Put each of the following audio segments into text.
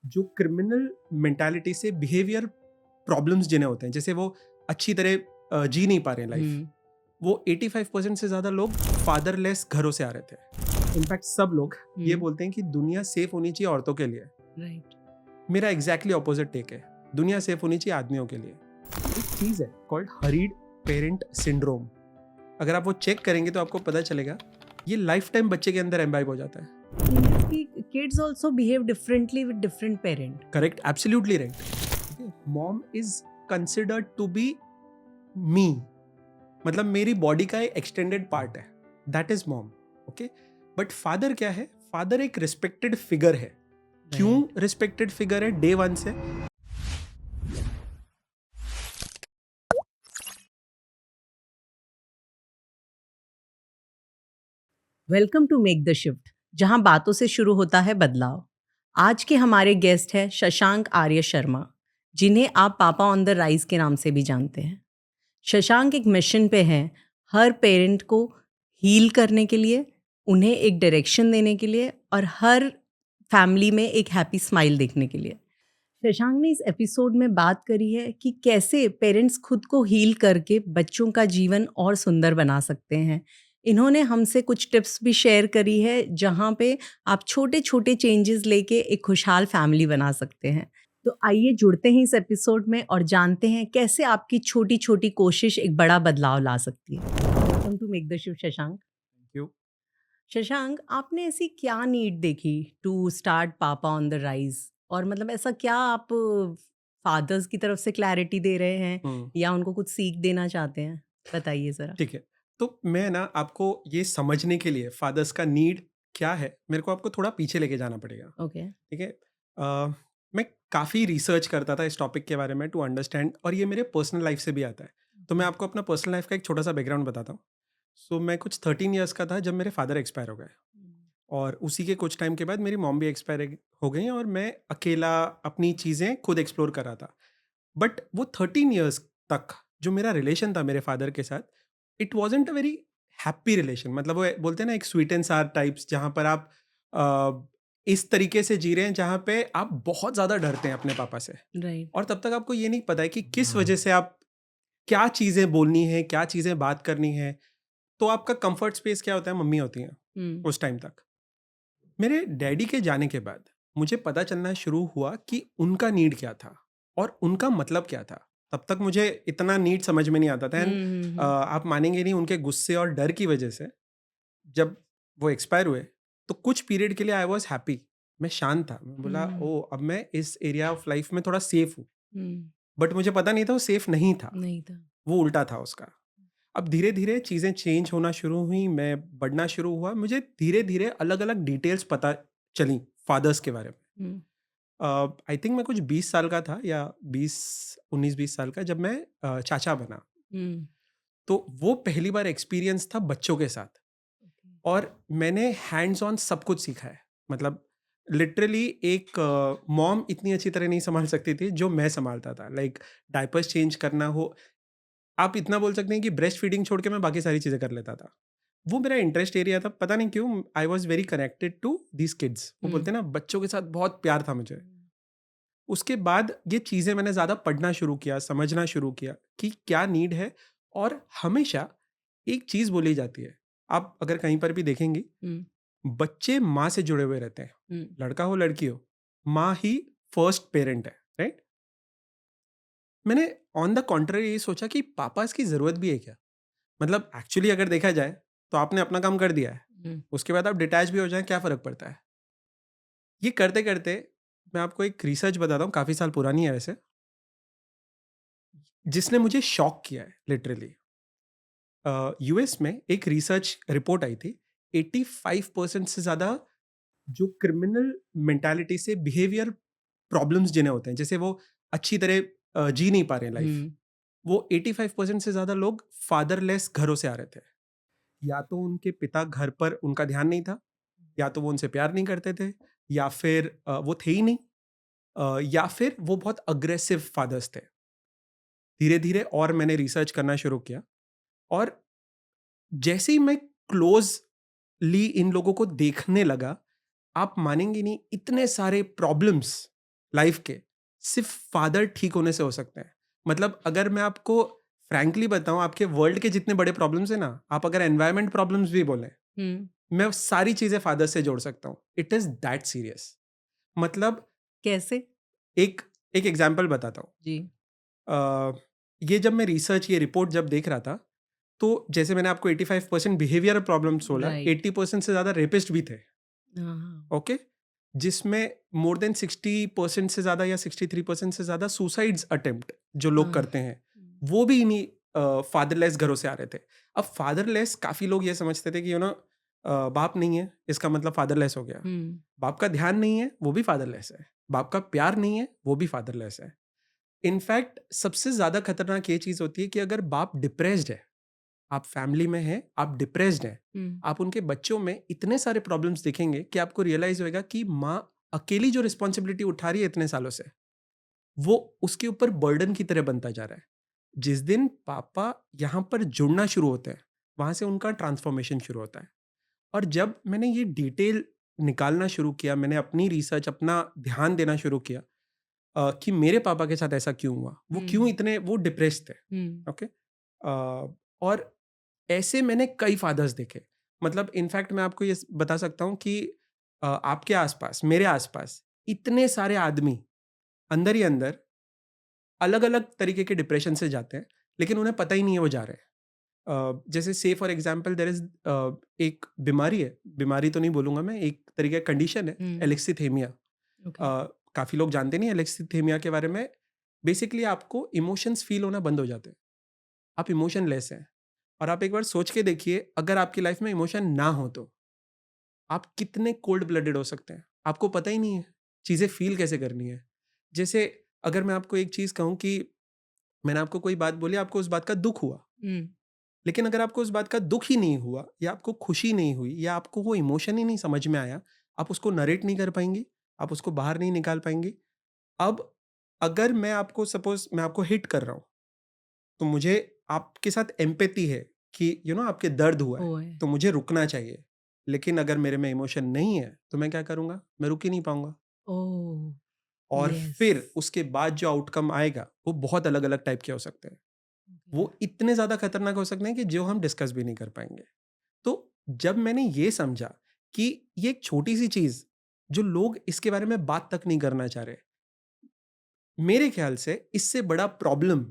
जो criminal mentality से behaviour problems जिन्हें होते हैं, जैसे वो अच्छी तरह जी नहीं पा रहे हैं लाइफ, वो 85% से ज़्यादा लोग फादरलेस घरों से आ रहे थे। इनफैक्ट सब लोग ये बोलते हैं कि दुनिया सेफ होनी चाहिए औरतों के लिए। राइट। मेरा एग्जैक्टली ऑपोजिट टेक है, दुनिया सेफ होनी चाहिए आदमियों के लिए। एक चीज़ है कॉल्ड हरीड पेरेंट सिंड्रोम। अगर आप वो चेक करेंगे तो आपको पता चलेगा ये लाइफ टाइम बच्चे के अंदर एम्बाइब हो जाता है। Kids also behave differently with different parent. Correct, absolutely right. Mom is considered to be me, मतलब मेरी बॉडी का एक एक्सटेंडेड पार्ट है, that is mom. Okay, but father क्या है? फादर एक रिस्पेक्टेड फिगर है। क्यों रिस्पेक्टेड फिगर है? डे वन से। Welcome to make the shift, जहां बातों से शुरू होता है बदलाव। आज के हमारे गेस्ट हैं शशांक आर्य शर्मा, जिन्हें आप पापा ऑन द राइज के नाम से भी जानते हैं। शशांक एक मिशन पे हैं, हर पेरेंट को हील करने के लिए, उन्हें एक डायरेक्शन देने के लिए और हर फैमिली में एक हैप्पी स्माइल देखने के लिए। शशांक ने इस एपिसोड में बात करी है कि कैसे पेरेंट्स खुद को हील करके बच्चों का जीवन और सुंदर बना सकते हैं। इन्होंने हमसे कुछ टिप्स भी शेयर करी है, जहाँ पे आप छोटे छोटे चेंजेस लेके एक खुशहाल फैमिली बना सकते हैं। तो आइए जुड़ते हैं इस एपिसोड में और जानते हैं कैसे आपकी छोटी छोटी कोशिश एक बड़ा बदलाव ला सकती है। Welcome to make the shift Shashank. Thank you. Shashank, आपने ऐसी क्या नीड देखी to start papa on the rise? और मतलब ऐसा क्या आप फादर्स की तरफ से क्लैरिटी दे रहे हैं या उनको कुछ सीख देना चाहते हैं? बताइए ज़रा। ठीक है, तो मैं ना आपको ये समझने के लिए फादर्स का नीड क्या है, मेरे को आपको थोड़ा पीछे लेके जाना पड़ेगा। ओके। ठीक है। मैं काफ़ी रिसर्च करता था इस टॉपिक के बारे में टू अंडरस्टैंड, और ये मेरे पर्सनल लाइफ से भी आता है। तो मैं आपको अपना पर्सनल लाइफ का एक छोटा सा बैकग्राउंड बताता हूँ। सो मैं कुछ 13 ईयर्स का था जब मेरे फादर एक्सपायर हो गए, और उसी के कुछ टाइम के बाद मेरी मॉम भी एक्सपायर हो गई, और मैं अकेला अपनी चीज़ें खुद एक्सप्लोर कर रहा था। बट वो 13 ईयर्स तक जो मेरा रिलेशन था मेरे फादर के साथ, it wasn't a very happy relation. मतलब वो बोलते हैं ना एक स्वीट एंड सार टाइप्स, जहाँ पर आप इस तरीके से जी रहे हैं जहाँ पे आप बहुत ज़्यादा डरते हैं अपने पापा से, राइट। और तब तक आपको ये नहीं पता है कि किस वजह से आप क्या चीज़ें बोलनी है, क्या चीज़ें बात करनी है। तो आपका कंफर्ट स्पेस क्या होता है? मम्मी होती हैं उस टाइम तक। मेरे डैडी के जाने के बाद मुझे पता चलना शुरू हुआ कि उनका नीड क्या था और उनका मतलब क्या था। तब तक मुझे इतना नीड समझ में नहीं आता था। एंड आप मानेंगे नहीं, उनके गुस्से और डर की वजह से जब वो एक्सपायर हुए तो कुछ पीरियड के लिए आई वॉज हैप्पी। मैं शांत था, मैं बोला ओ अब मैं इस एरिया ऑफ लाइफ में थोड़ा सेफ हूँ। बट मुझे पता नहीं था वो सेफ नहीं था, नहीं था। वो उल्टा था उसका। अब धीरे धीरे चीज़ें चेंज होना शुरू हुई, मैं बढ़ना शुरू हुआ, मुझे धीरे धीरे अलग अलग डिटेल्स पता चली फादर्स के बारे में। आई थिंक मैं कुछ 20 साल का था, या 19-20 साल का, जब मैं चाचा बना। तो वो पहली बार एक्सपीरियंस था बच्चों के साथ, और मैंने हैंड्स ऑन सब कुछ सीखा है। मतलब लिटरली एक मॉम इतनी अच्छी तरह नहीं संभाल सकती थी जो मैं संभालता था। लाइक डायपर्स चेंज करना हो, आप इतना बोल सकते हैं कि ब्रेस्ट फीडिंग छोड़ के मैं बाकी सारी चीज़ें कर लेता था। वो मेरा इंटरेस्ट एरिया था, पता नहीं क्यों I was very connected to these kids. वो बोलते हैं ना, बच्चों के साथ बहुत प्यार था मुझे। उसके बाद ये चीज़ें मैंने ज़्यादा पढ़ना शुरू किया, समझना शुरू किया कि क्या नीड है। और हमेशा एक चीज़ बोली जाती है, आप अगर कहीं पर भी देखेंगी, बच्चे माँ से जुड़े हुए रहते हैं, लड़का हो लड़की हो, माँ ही फर्स्ट पेरेंट है, राइट। मैंने ऑन द कॉन्ट्ररी ये सोचा कि पापास की ज़रूरत भी है क्या? मतलब एक्चुअली अगर देखा जाए तो आपने अपना काम कर दिया है, उसके बाद आप डिटैच भी हो जाएं, क्या फ़र्क पड़ता है? ये करते करते मैं आपको एक रिसर्च बताता हूँ, काफ़ी साल पुरानी है वैसे, जिसने मुझे शॉक किया है लिटरली। यूएस में एक रिसर्च रिपोर्ट आई थी, 85% से ज़्यादा जो क्रिमिनल मेंटालिटी से बिहेवियर प्रॉब्लम्स जिन्हें होते हैं, जैसे वो अच्छी तरह जी नहीं पा रहे हैं लाइफ, वो 85% से ज़्यादा लोग फादरलेस घरों से आ रहे थे। या तो उनके पिता घर पर उनका ध्यान नहीं था, या तो वो उनसे प्यार नहीं करते थे, या फिर वो थे ही नहीं, या फिर वो बहुत अग्रेसिव फादर्स थे। धीरे धीरे और मैंने रिसर्च करना शुरू किया, और जैसे ही मैं क्लोजली इन लोगों को देखने लगा, आप मानेंगे नहीं, इतने सारे प्रॉब्लम्स लाइफ के सिर्फ फादर ठीक होने से हो सकते हैं। मतलब अगर मैं आपको फ्रैंकली बताऊं, आपके वर्ल्ड के जितने बड़े प्रॉब्लम्स हैं ना, आप अगर एनवायरमेंट प्रॉब्लम्स भी बोलें, मैं सारी चीजें फादर से जोड़ सकता हूँ। It is that serious. मतलब कैसे? एक एक एग्जाम्पल बताता हूँ। जी। ये जब मैं रिसर्च, ये रिपोर्ट जब देख रहा था, तो जैसे मैंने आपको 85% बिहेवियर प्रॉब्लम्स बोला, राइट। 80% से ज्यादा रेपिस्ट भी थे। हाँ। ओके, जिसमें मोर देन 60% से ज्यादा या 63% से ज्यादा सुसाइड्स अटेम्प्ट जो लोग हाँ। करते हैं, वो भी इन्हीं फादरलेस घरों से आ रहे थे। अब फादरलेस, काफी लोग ये समझते थे कि बाप नहीं है इसका मतलब फादरलेस हो गया। बाप का ध्यान नहीं है, वो भी फादरलेस है। बाप का प्यार नहीं है, वो भी फादरलेस है। इनफैक्ट सबसे ज्यादा खतरनाक ये चीज होती है कि अगर बाप डिप्रेस्ड है, आप फैमिली में हैं, आप डिप्रेस्ड हैं, आप उनके बच्चों में इतने सारे प्रॉब्लम्स देखेंगे कि आपको रियलाइज होएगा कि माँ अकेली जो रिस्पॉन्सिबिलिटी उठा रही है इतने सालों से, वो उसके ऊपर बर्डन की तरह बनता जा रहा है। जिस दिन पापा यहाँ पर जुड़ना शुरू होते हैं, वहां से उनका ट्रांसफॉर्मेशन शुरू होता है। और जब मैंने ये डिटेल निकालना शुरू किया, मैंने अपनी रिसर्च, अपना ध्यान देना शुरू किया कि मेरे पापा के साथ ऐसा क्यों हुआ, वो क्यों इतने वो डिप्रेस्ड थे। ओके, और ऐसे मैंने कई फादर्स देखे। मतलब इनफैक्ट मैं आपको ये बता सकता हूँ कि आपके आसपास, मेरे आसपास इतने सारे आदमी अंदर ही अंदर अलग अलग तरीके के डिप्रेशन से जाते हैं, लेकिन उन्हें पता ही नहीं है वो जा रहे हैं। जैसे से फॉर एग्जांपल देयर इज एक बीमारी है, बीमारी तो नहीं बोलूंगा मैं, एक तरीके का कंडीशन है, एलेक्सीथेमिया। काफी लोग जानते नहीं एलेक्सीथेमिया के बारे में। बेसिकली आपको इमोशंस फील होना बंद हो जाते हैं, आप इमोशनलेस हैं। और आप एक बार सोच के देखिए, अगर आपकी लाइफ में इमोशन ना हो तो आप कितने कोल्ड ब्लडेड हो सकते हैं। आपको पता ही नहीं है चीज़ें फील कैसे करनी है। जैसे अगर मैं आपको एक चीज़ कहूँ कि मैंने आपको कोई बात बोली, आपको उस बात का दुख हुआ, लेकिन अगर आपको उस बात का दुख ही नहीं हुआ, या आपको खुशी नहीं हुई, या आपको वो इमोशन ही नहीं समझ में आया, आप उसको नरेट नहीं कर पाएंगी, आप उसको बाहर नहीं निकाल पाएंगी। अब अगर मैं आपको, सपोज मैं आपको हिट कर रहा हूँ, तो मुझे आपके साथ एम्पैथी है कि आपके दर्द हुआ है, तो मुझे रुकना चाहिए। लेकिन अगर मेरे में इमोशन नहीं है, तो मैं क्या करूंगा? मैं रुक ही नहीं पाऊंगा। और फिर उसके बाद जो आउटकम आएगा वो बहुत अलग अलग टाइप के हो सकते हैं। वो इतने ज्यादा खतरनाक हो सकते हैं कि जो हम डिस्कस भी नहीं कर पाएंगे। तो जब मैंने ये समझा कि ये एक छोटी सी चीज, जो लोग इसके बारे में बात तक नहीं करना चाह रहे, मेरे ख्याल से इससे बड़ा प्रॉब्लम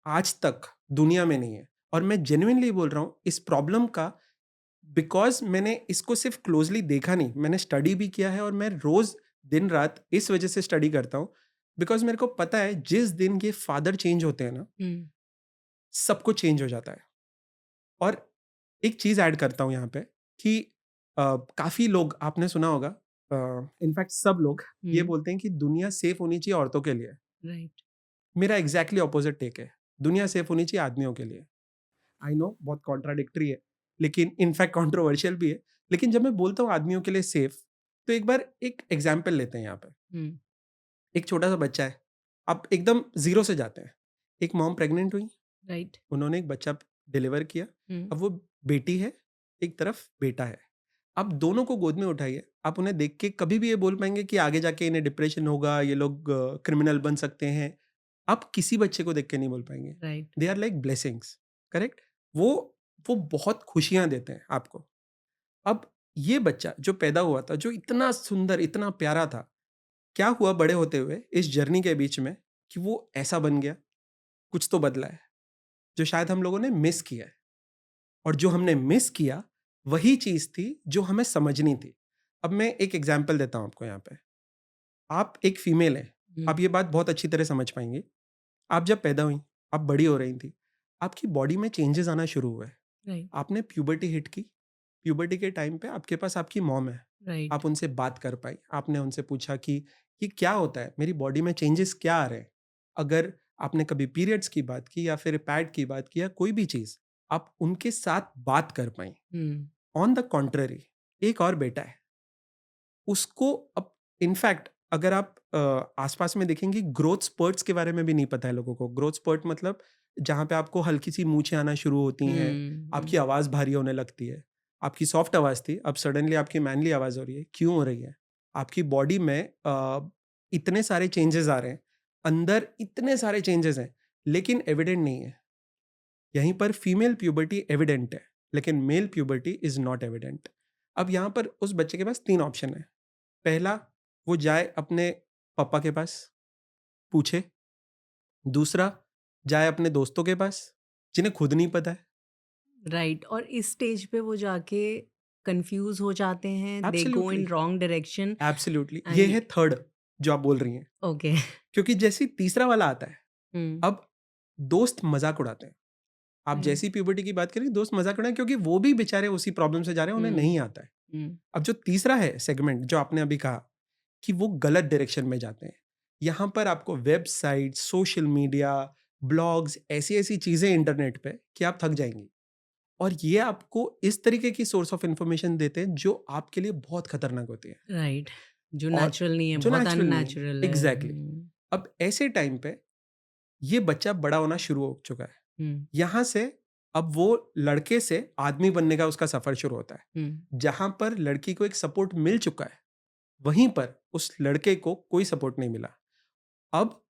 आज तक दुनिया में नहीं है। और मैं जेन्युइनली बोल रहा हूं इस प्रॉब्लम का, बिकॉज मैंने इसको सिर्फ क्लोजली देखा नहीं, मैंने स्टडी भी किया है। और मैं रोज दिन रात इस वजह से स्टडी करता हूं, बिकॉज मेरे को पता है जिस दिन ये फादर चेंज होते हैं ना, सब कुछ चेंज हो जाता है। और एक चीज ऐड करता हूं यहाँ पे कि काफी लोग, आपने सुना होगा, इनफैक्ट सब लोग ये बोलते हैं कि दुनिया सेफ होनी चाहिए औरतों के लिए। राइट। मेरा एग्जैक्टली ऑपोजिट टेक है, दुनिया सेफ होनी चाहिए आदमियों के लिए। आई नो बहुत कॉन्ट्राडिक्टरी है, लेकिन इनफैक्ट कंट्रोवर्शियल भी है। लेकिन जब मैं बोलता हूँ आदमियों के लिए सेफ, तो एक बार एक एग्जाम्पल लेते हैं यहाँ पे। एक छोटा सा बच्चा है, आप एकदम जीरो से जाते हैं। एक मॉम प्रेग्नेंट हुई, राइट। उन्होंने एक बच्चा डिलीवर किया। अब वो बेटी है, एक तरफ बेटा है। आप दोनों को गोद में उठाइए, आप उन्हें देख के कभी भी ये बोल पाएंगे कि आगे जाके इन्हें डिप्रेशन होगा, ये लोग क्रिमिनल बन सकते हैं? आप किसी बच्चे को देख के नहीं बोल पाएंगे। Right. They are like blessings. Correct. वो वो बहुत खुशियां देते हैं आपको। अब ये बच्चा जो पैदा हुआ था, जो इतना सुंदर, इतना प्यारा था, क्या हुआ बड़े होते हुए इस जर्नी के बीच में कि वो ऐसा बन गया? कुछ तो बदला है जो शायद हम लोगों ने मिस किया है। और जो हमने मिस किया वही चीज थी जो हमें समझनी थी। अब मैं एक एग्जाम्पल देता हूं आपको यहाँ पे। आप एक फीमेल है, आप ये बात बहुत अच्छी तरह समझ पाएंगे। आप जब पैदा हुई, आप बड़ी हो रही थी, आपकी बॉडी में चेंजेस आना शुरू हुए। राइट। आपने प्यूबर्टी हिट की। प्यूबर्टी के टाइम पे आपके पास आपकी मॉम है, राइट। आप उनसे बात कर पाई। आपने उनसे पूछा कि ये क्या होता है, मेरी बॉडी में चेंजेस क्या आ रहे हैं। अगर आपने कभी पीरियड्स की बात की या फिर पैड की बात की या कोई भी चीज, आप उनके साथ बात कर पाई। ऑन द कॉन्ट्ररी, एक और बेटा है, उसको अब इनफैक्ट अगर आप आसपास में देखेंगे, ग्रोथ स्पर्ट्स के बारे में भी नहीं पता है लोगों को। ग्रोथ स्पर्ट मतलब जहाँ पे आपको हल्की सी मूछें आना शुरू होती हैं, आपकी आवाज़ भारी होने लगती है। आपकी सॉफ्ट आवाज़ थी, अब सडनली आपकी मैनली आवाज़ हो रही है। क्यों हो रही है? आपकी बॉडी में इतने सारे चेंजेस आ रहे हैं, अंदर इतने सारे चेंजेस हैं, लेकिन एविडेंट नहीं है। यहीं पर फीमेल प्यूबर्टी एविडेंट है, लेकिन male puberty is not evident. अब यहाँ पर उस बच्चे के पास 3 ऑप्शन है। पहला, वो जाए अपने पापा के पास, पूछे। दूसरा, जाए अपने दोस्तों के पास, जिन्हें खुद नहीं पता है। राइट, और इस स्टेज पे वो जाके कंफ्यूज हो जाते हैं, they go absolutely, in wrong direction absolutely. ये एंड है थर्ड जो आप बोल रही हैं। ओके। क्योंकि जैसे ही तीसरा वाला आता है, हम्म। अब दोस्त मजाक उड़ाते हैं। आप राइट। जैसी प्यूबर्टी की बात करें, दोस्त मजाक उड़ाएं, क्योंकि वो भी बेचारे उसी प्रॉब्लम से जा रहे हैं, उन्हें नहीं आता है। अब जो तीसरा है सेगमेंट, जो आपने अभी कहा कि वो गलत डायरेक्शन में जाते हैं, यहाँ पर आपको वेबसाइट, सोशल मीडिया, ब्लॉग्स, ऐसी ऐसी चीजें इंटरनेट पे कि आप थक जाएंगी। और ये आपको इस तरीके की सोर्स ऑफ इंफॉर्मेशन देते हैं जो आपके लिए बहुत खतरनाक होती है, राइट, जो और नेचुरल नहीं है, जो बहुत नेचुरल नहीं है। अननेचुरल है। एग्जैक्टली। अब ऐसे टाइम पे ये बच्चा बड़ा होना शुरू हो चुका है। यहाँ से अब वो लड़के से आदमी बनने का उसका सफर शुरू होता है। जहां पर लड़की को एक सपोर्ट मिल चुका है, वहीं पर उस लड़के को कोई सपोर्ट नहीं मिला। अब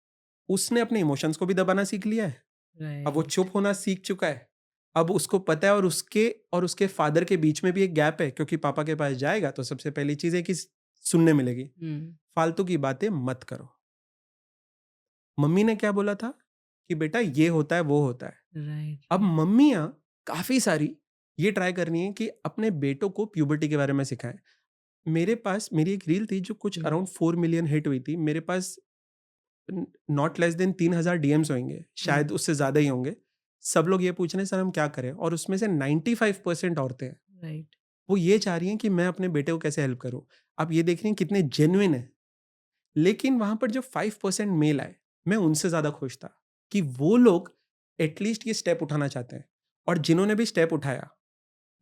उसने अपने इमोशंस को भी दबाना सीख लिया है। अब वो चुप होना सीख चुका है। अब उसको पता है, और उसके फादर के बीच में भी एक गैप है, क्योंकि पापा के पास जाएगा तो सबसे पहली चीज है कि सुनने मिलेगी, फालतू की बातें मत करो। मम्मी ने क्या बोला था कि बेटा ये होता है, वो होता है। राइट। अब मम्मियाँ काफ़ी सारी ये ट्राई करनी है कि अपने बेटों को प्यूबर्टी के बारे में सिखाएं। मेरे पास मेरी एक रील थी जो कुछ अराउंड 4 मिलियन हिट हुई थी। मेरे पास नॉट लेस देन 3000 डीएम्स होंगे, शायद उससे ज़्यादा ही होंगे। सब लोग ये पूछ रहे हैं सर हम क्या करें, और उसमें से 95% औरतें हैं। राइट। वो ये चाह रही हैं कि मैं अपने बेटे को कैसे हेल्प करूं। आप ये देख रही हैं कितने जेन्युइन है। लेकिन वहां पर जो 5% मेल आए, मैं उनसे ज़्यादा खुश था कि वो लोग एटलीस्ट ये स्टेप उठाना चाहते हैं। और जिन्होंने भी स्टेप उठाया,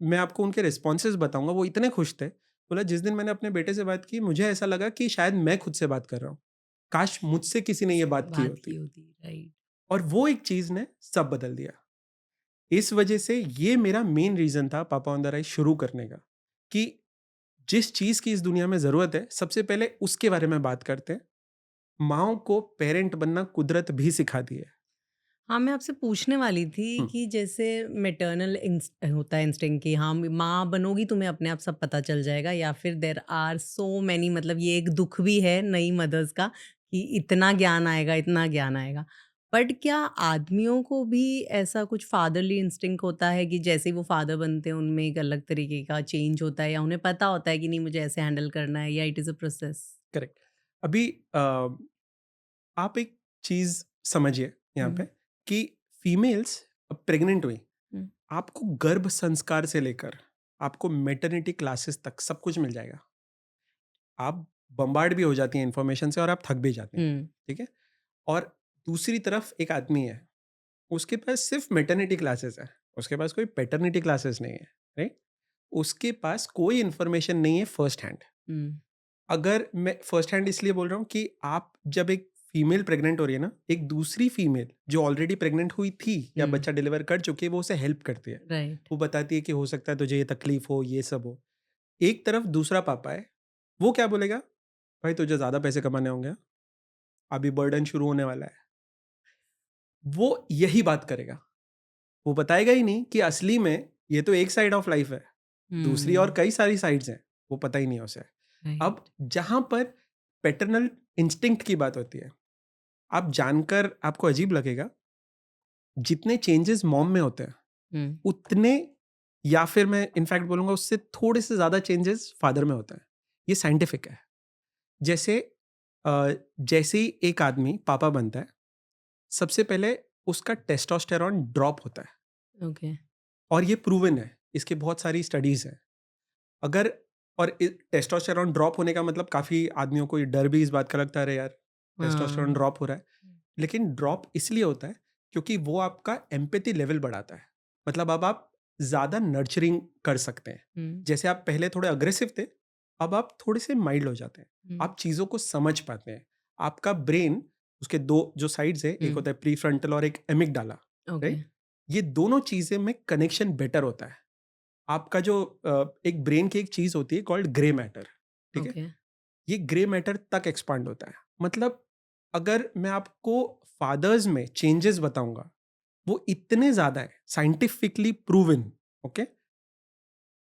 मैं आपको उनके रिस्पॉन्सेज बताऊंगा, वो इतने खुश थे। बोला जिस दिन मैंने अपने बेटे से बात की, मुझे ऐसा लगा कि शायद मैं खुद से बात कर रहा हूँ, काश मुझसे किसी ने ये बात की होती। राइट। और वो एक चीज ने सब बदल दिया। इस वजह से ये मेरा मेन रीजन था पापा ऑन द राइज शुरू करने का, कि जिस चीज की इस दुनिया में जरूरत है, सबसे पहले उसके बारे में बात करते हैं। माओ को पेरेंट बनना कुदरत भी सिखाती है। हाँ, मैं आपसे पूछने वाली थी हम्म, कि जैसे मैटरनल होता है इंस्टिंक्ट कि हाँ माँ बनोगी, तुम्हें अपने आप सब पता चल जाएगा, या फिर देर आर सो मैनी, मतलब ये एक दुख भी है नई मदर्स का कि इतना ज्ञान आएगा, इतना ज्ञान आएगा। बट क्या आदमियों को भी ऐसा कुछ फादरली इंस्टिंक्ट होता है कि जैसे ही वो फादर बनते हैं उनमें एक अलग तरीके का चेंज होता है, या उन्हें पता होता है कि नहीं मुझे ऐसे हैंडल करना है, या it is a process? Correct. अभी आप एक चीज समझिए यहाँ पे, कि फीमेल्स प्रेग्नेंट हुई, हम्म। आपको गर्भ संस्कार से लेकर आपको मैटरनिटी क्लासेस तक सब कुछ मिल जाएगा। आप बम्बार्ड भी हो जाती हैं इन्फॉर्मेशन से, और आप थक भी जाती हैं। हम्म। ठीक है। और दूसरी तरफ एक आदमी है, उसके पास सिर्फ मैटरनिटी क्लासेस है, उसके पास कोई पैटर्निटी क्लासेस नहीं है। राइट। उसके पास कोई इन्फॉर्मेशन नहीं है फर्स्ट हैंड। हम्म। अगर मैं फर्स्ट हैंड इसलिए बोल रहा हूँ कि आप जब एक फीमेल प्रेग्नेंट हो रही है ना, एक दूसरी फीमेल जो ऑलरेडी प्रेग्नेंट हुई थी या बच्चा डिलीवर कर चुकी है, वो उसे हेल्प करती है। राइट। वो बताती है कि हो सकता है तुझे ये तकलीफ हो, ये सब हो। एक तरफ दूसरा पापा है, वो क्या बोलेगा, भाई तुझे ज़्यादा पैसे कमाने होंगे, अभी बर्डन शुरू होने वाला है। वो यही बात करेगा। वो बताएगा ही नहीं कि असली में ये तो एक साइड ऑफ लाइफ है, दूसरी और कई सारी साइड्स हैं, वो पता ही नहीं है उसे। अब राइट। जहां पर पैटर्नल इंस्टिंक्ट की बात होती है, आप जानकर आपको अजीब लगेगा, जितने चेंजेस मॉम में होते हैं उतने, या फिर मैं इनफैक्ट बोलूंगा उससे थोड़े से ज्यादा चेंजेस फादर में होते हैं। ये साइंटिफिक है। जैसे जैसे ही एक आदमी पापा बनता है, सबसे पहले उसका टेस्टोस्टेरॉन ड्रॉप होता है। ओके। और ये प्रूवन है, इसके बहुत सारी स्टडीज हैं। अगर और टेस्टोस्टेरॉन ड्रॉप होने का मतलब, काफ़ी आदमियों को ये डर भी इस बात का लगता है, अरे यार टेस्टोस्टेरॉन हाँ। ड्रॉप हो रहा है। लेकिन ड्रॉप इसलिए होता है क्योंकि वो आपका एम्पैथी लेवल बढ़ाता है। मतलब अब आप ज़्यादा नर्चरिंग कर सकते हैं। जैसे आप पहले थोड़े अग्रेसिव थे, अब आप थोड़े से माइल्ड हो जाते हैं। आप चीज़ों को समझ पाते हैं। आपका ब्रेन, उसके दो जो साइड्स है, एक होता है प्री फ्रंटल और एक एमिगडाला, ओके। राइट। ये दोनों चीज़ें में कनेक्शन बेटर होता है। आपका जो एक ब्रेन की एक चीज़ होती है कॉल्ड ग्रे मैटर, ठीक है। ओके। ये ग्रे मैटर तक एक्सपांड होता है। मतलब अगर मैं आपको फादर्स में चेंजेस बताऊंगा, वो इतने ज्यादा है, साइंटिफिकली प्रूवन, ओके।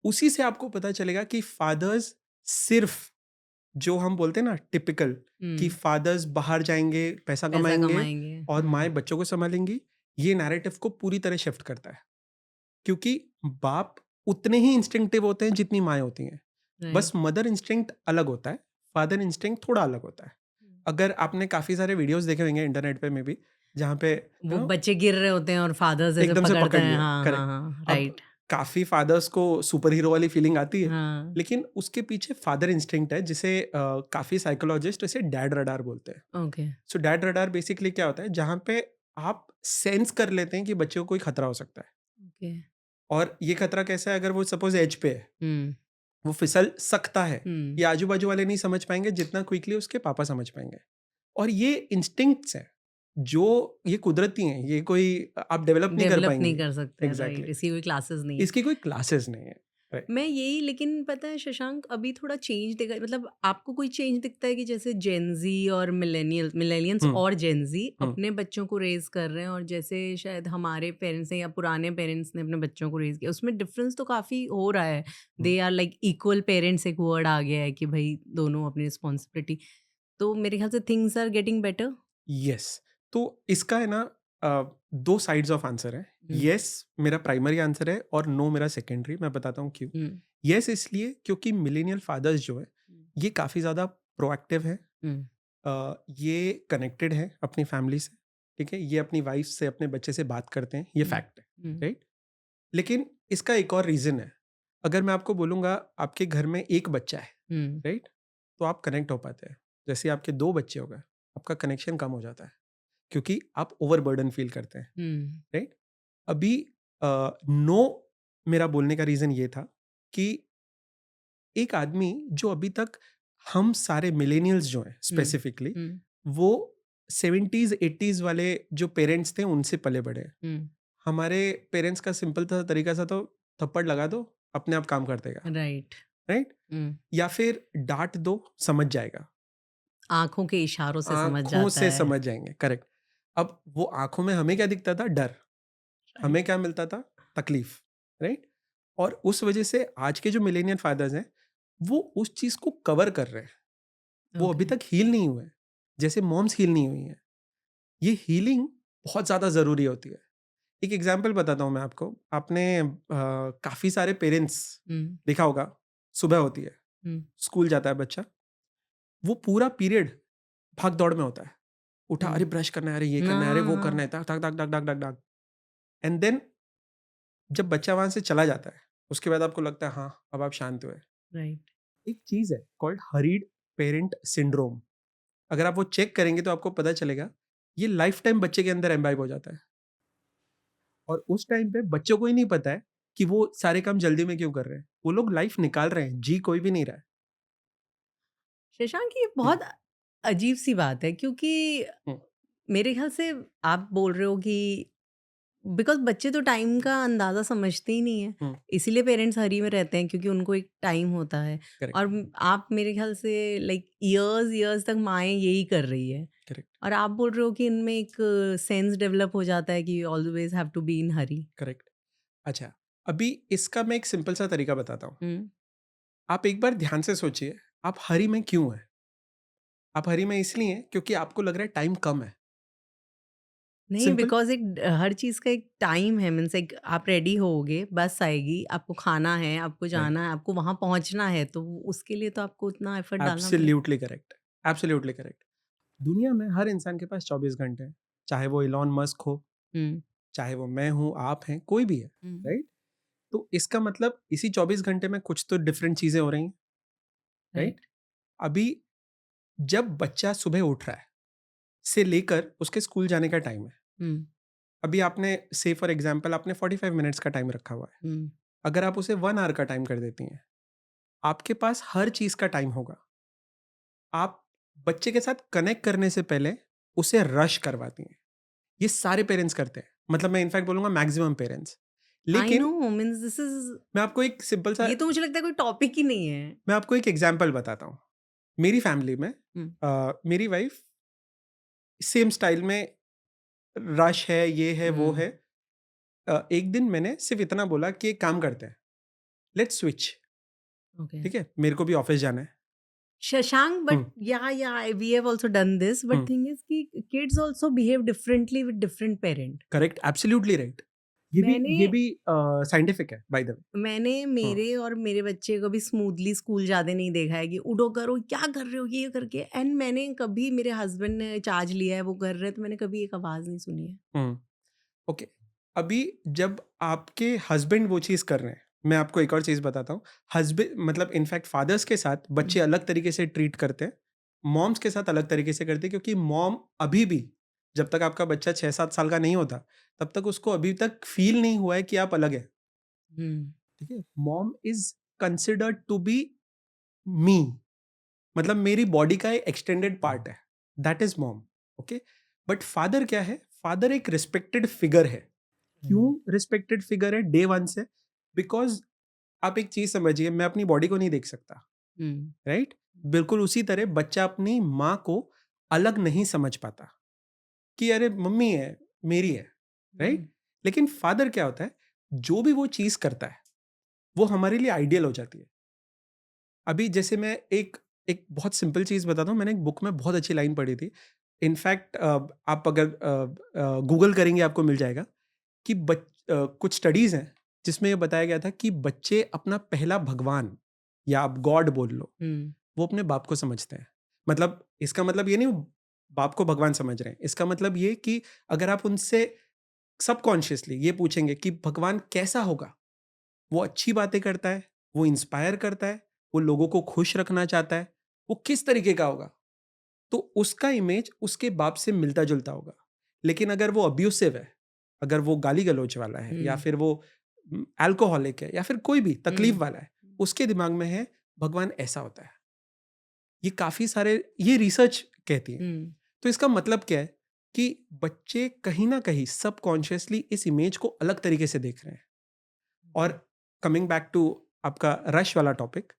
उसी से आपको पता चलेगा कि फादर्स सिर्फ, जो हम बोलते हैं ना टिपिकल, कि हम्म, फादर्स बाहर जाएंगे, पैसा पैसा कमाएंगे कमाएंगे। और माएँ बच्चों को संभालेंगी, ये नैरेटिव को पूरी तरह शिफ्ट करता है। क्योंकि बाप उतने ही इंस्टिंक्टिव होते हैं जितनी माएँ होती हैं। बस राइट। मदर इंस्टिंक्ट अलग होता है, फादर इंस्टिंक्ट थोड़ा अलग होता है। अगर आपने काफ़ी सारे वीडियोज़ देखे होंगे इंटरनेट पे में भी, जहाँ पे वो बच्चे गिर रहे होते हैं और फादर्स ऐसे एकदम से पकड़ते पकड़ हैं। लिया, हाँ हाँ करेक्ट। हाँ, अब राइट। काफ़ी फादर्स को सुपर हीरो वाली फीलिंग आती है, हाँ। लेकिन उसके पीछे फादर इंस्टिंक्ट है, जिसे काफ़ी साइकोलॉजिस्ट इसे डैड रडार बोलते हैं। Okay. So dad radar basically क्या होता है, जहाँ पे आप सेंस कर लेते हैं कि बच्चे को कोई खतरा हो सकता है। ओके। और ये खतरा कैसा है, अगर वो सपोज एज पे है, हम्म। वो फिसल सकता है, हम्म। ये आजू बाजू वाले नहीं समझ पाएंगे जितना क्विकली उसके पापा समझ पाएंगे। और ये इंस्टिंक्ट्स हैं, जो ये कुदरती हैं, ये कोई आप डेवलप नहीं कर डेवलप नहीं पाएंगे। कर सकते हैं, राइट। एग्जैक्टली, इसकी कोई क्लासेस नहीं है। इसकी कोई क्लासेस नहीं है। राइट। मैं यही, लेकिन पता है शशांक, अभी थोड़ा चेंज दिखा, मतलब आपको कोई चेंज दिखता है कि जैसे जेनजी और मिलेनियंस हम्म। और जेनजी हम्म। अपने बच्चों को रेज कर रहे हैं, और जैसे शायद हमारे पेरेंट्स ने या पुराने पेरेंट्स ने अपने बच्चों को रेज किया, उसमें डिफरेंस तो काफ़ी हो रहा है। They are like equal parents, एक वर्ड आ गया है कि भाई दोनों अपनी रिस्पॉन्सिबिलिटी। तो मेरे ख्याल से things are getting better. Yes. तो इसका है ना, दो साइड्स ऑफ आंसर है। यस मेरा प्राइमरी आंसर है, और नो मेरा सेकेंडरी। मैं बताता हूँ क्यों। यस इसलिए क्योंकि मिलेनियल फादर्स जो है, ये काफ़ी ज़्यादा प्रोएक्टिव है, ये कनेक्टेड है अपनी फैमिली से, ठीक है, ये अपनी वाइफ से, अपने बच्चे से बात करते हैं, ये फैक्ट है, राइट। लेकिन इसका एक और रीज़न है। अगर मैं आपको बोलूँगा आपके घर में एक बच्चा है, राइट, तो आप कनेक्ट हो पाते हैं। जैसे आपके 2 बच्चे हो गए, आपका कनेक्शन कम हो जाता है, क्योंकि आप ओवरबर्डन फ़ील करते हैं, राइट। अभी नो मेरा बोलने का रीज़न ये था कि एक आदमी जो अभी तक, हम सारे मिलेनियल्स जो हैं स्पेसिफिकली, वो 70s 80s वाले जो पेरेंट्स थे उनसे पले बड़े हैं। हमारे पेरेंट्स का सिंपल था तरीका सा, तो थप्पड़ लगा दो, अपने आप काम कर देगा, राइट। राइट। या फिर डांट दो, समझ जाएगा, आंखों के इशारों से समझ आंखों जाता से है। समझ जाएंगे, करेक्ट। अब वो आंखों में हमें क्या दिखता था, डर। हमें क्या मिलता था, तकलीफ, राइट। और उस वजह से आज के जो मिलेनियल फादर्स हैं, वो उस चीज को कवर कर रहे हैं, वो अभी ओके। तक हील नहीं हुए हैं, जैसे मॉम्स हील नहीं हुई हैं। ये हीलिंग बहुत ज्यादा जरूरी होती है। एक एग्जाम्पल बताता हूँ मैं आपको। आपने काफी सारे पेरेंट्स देखा होगा, सुबह होती है, स्कूल जाता है बच्चा, वो पूरा पीरियड भाग दौड़ में होता है। उठा, अरे ब्रश करना है, अरे ये करना है, अरे वो करना है, हाँ। तक तक तक तक तक तक। एंड देन जब बच्चा वहां से चला जाता है, उसके बाद आपको लगता है हाँ अब आप शांत हुए। राइट। एक चीज है कॉल्ड हरीड पेरेंट सिंड्रोम। अगर आप वो चेक करेंगे तो आपको पता चलेगा, ये लाइफ टाइम बच्चे के अंदर एम्बाइब हो जाता है। और उस टाइम पे बच्चों को ही नहीं पता है कि वो सारे काम जल्दी में क्यों कर रहे हैं। वो लोग लाइफ निकाल रहे हैं, जी कोई भी नहीं रहा है। शशांक, ये हम्म। बहुत अजीब सी बात है, क्योंकि हम्म। मेरे ख्याल से आप बोल रहे हो कि बिकॉज बच्चे तो टाइम का अंदाज़ा समझते ही नहीं है, हम्म। इसीलिए पेरेंट्स हरी में रहते हैं, क्योंकि उनको एक टाइम होता है। करेक्ट। और आप मेरे ख्याल से लाइक ईयर्स ईयर्स तक माएँ यही कर रही है, करेक्ट। और आप बोल रहे हो कि इनमें एक सेंस डेवलप हो जाता है कि always have to be in hurry. Correct. अच्छा, अभी इसका मैं एक सिंपल सा तरीका बताता हूँ। आप एक बार ध्यान से सोचिए, आप हरी में क्यों हैं? आप हरी में इसलिए हैं क्योंकि आपको लग रहा है टाइम कम है। नहीं, सिंपल। बिकॉज़ एक हर चीज़ का एक टाइम है, मीन्स एक आप रेडी होओगे, बस आएगी, आपको खाना है, आपको राइट। जाना है, आपको वहाँ पहुँचना है, तो उसके लिए तो आपको उतना एफर्ट डालना पड़ेगा। Absolutely correct. Absolutely correct. दुनिया में हर इंसान के पास 24 घंटे हैं, चाहे वो इलॉन मस्क हो, हुँ, चाहे वो मैं हूँ, आप हैं, कोई भी है, हुँ, राइट। तो इसका मतलब इसी 24 घंटे में कुछ तो डिफरेंट चीजें हो रही हैं, राइट। राइट। अभी जब बच्चा सुबह उठ रहा है से लेकर उसके स्कूल जाने का टाइम है, हुँ, अभी आपने से फॉर एग्जांपल आपने 45 मिनट्स का टाइम रखा हुआ है। हुँ, अगर आप उसे 1 आवर का टाइम कर देती हैं, आपके पास हर चीज का टाइम होगा। आप बच्चे के साथ कनेक्ट करने से पहले उसे रश करवाती हैं। ये सारे पेरेंट्स करते हैं, मतलब मैं इनफैक्ट बोलूंगा मैक्सिमम पेरेंट्स। आई लेकिन नो, मीन्स दिस इज़, मैं आपको एक सिंपल सा, ये तो मुझे लगता है कोई टॉपिक ही नहीं है। मैं आपको एक एग्जांपल बताता हूँ। मेरी फैमिली में मेरी वाइफ सेम स्टाइल में रश है, ये है, वो है। एक दिन मैंने सिर्फ इतना बोला कि एक काम करते हैं, लेट्स स्विच। ओके। ठीक है, मेरे को भी ऑफिस जाना है। Shashank, but hmm, we have also done this. But hmm, thing is कि kids also behave differently with different parent. Correct, absolutely right. ये मैंने भी साइंटिफिक है बाय द वे। मैंने मेरे और मेरे बच्चे को भी स्मूथली स्कूल जाते नहीं देखा है कि उठो करो, क्या कर रहे हो ये करके। एंड मैंने कभी, मेरे हस्बैंड ने चार्ज लिया है, वो कर रहे हैं, तो मैंने कभी एक आवाज नहीं सुनी है। ओके, अभी जब आपके हस्बैंड वो चीज़ कर रहे हैं, मैं आपको एक और चीज़ बताता हूँ। हस्बैंड मतलब इनफैक्ट फादर्स के साथ बच्चे अलग तरीके से ट्रीट करते हैं, मॉम्स के साथ अलग तरीके से करते हैं, क्योंकि मॉम अभी भी, जब तक आपका बच्चा 6-7 साल का नहीं होता, तब तक उसको अभी तक फील नहीं हुआ है कि आप अलग हैं। हम्म। ठीक है, mom is considered to be me, मतलब मेरी बॉडी का एक एक्सटेंडेड पार्ट है, that is mom. Okay, but father क्या है? फादर एक रिस्पेक्टेड फिगर है। क्यों रिस्पेक्टेड फिगर है? डे वन से। बिकॉज आप एक चीज समझिए, मैं अपनी बॉडी को नहीं देख सकता, राइट? बिल्कुल उसी तरह बच्चा अपनी माँ को अलग नहीं समझ पाता कि अरे मम्मी है, मेरी है, राइट? लेकिन फादर क्या होता है, जो भी वो चीज करता है वो हमारे लिए आइडियल हो जाती है। अभी जैसे मैं एक एक बहुत सिंपल चीज बताता हूँ, मैंने एक बुक में बहुत अच्छी लाइन पढ़ी थी। इनफैक्ट आप अगर गूगल करेंगे आपको मिल जाएगा कि कुछ स्टडीज हैं जिसमें ये बताया गया था कि बच्चे अपना पहला भगवान, या आप गॉड बोल लो, वो अपने बाप को समझते हैं। मतलब इसका मतलब ये नहीं वो बाप को भगवान समझ रहे हैं, इसका मतलब ये कि अगर आप उनसे सबकॉन्शियसली ये पूछेंगे कि भगवान कैसा होगा, वो अच्छी बातें करता है, वो इंस्पायर करता है, वो लोगों को खुश रखना चाहता है, वो किस तरीके का होगा, तो उसका इमेज उसके बाप से मिलता जुलता होगा। लेकिन अगर वो अब्यूसिव है, अगर वो गाली गलौज वाला है, या फिर वो अल्कोहलिक है, या फिर कोई भी तकलीफ वाला है, उसके दिमाग में है भगवान ऐसा होता है। ये काफी सारे, ये रिसर्च कहती है। तो इसका मतलब क्या है कि बच्चे कहीं ना कहीं सबकॉन्शियसली इस इमेज को अलग तरीके से देख रहे हैं। और कमिंग बैक टू आपका रश वाला टॉपिक,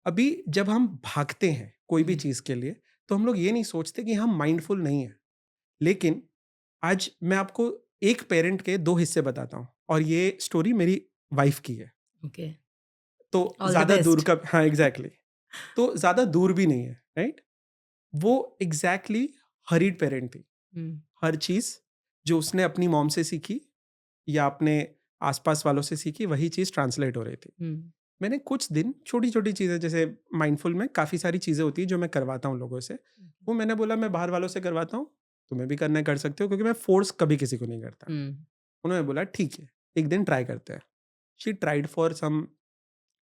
अभी जब हम भागते हैं कोई भी चीज के लिए, तो हम लोग ये नहीं सोचते कि हम माइंडफुल नहीं है। लेकिन आज मैं आपको एक पेरेंट के दो हिस्से बताता हूँ, और ये स्टोरी मेरी वाइफ की है। ओके। तो ऑल द ज्यादा दूर बेस्ट। का, हाँ एग्जैक्टली, तो ज्यादा दूर भी नहीं है, राइट? वो एग्जैक्टली हरीड पेरेंट थी। हर चीज जो उसने अपनी मॉम से सीखी या अपने आसपास वालों से सीखी, वही चीज ट्रांसलेट हो रही थी। मैंने कुछ दिन छोटी छोटी चीजें, जैसे माइंडफुल में काफी सारी चीजें होती है जो मैं करवाता हूँ लोगों से, वो मैंने बोला मैं बाहर वालों से करवाता हूँ, तुम्हें भी करना है कर सकते हो, क्योंकि मैं फोर्स कभी किसी को नहीं करता। उन्होंने बोला ठीक है, एक दिन ट्राई करते हैं। She tried for some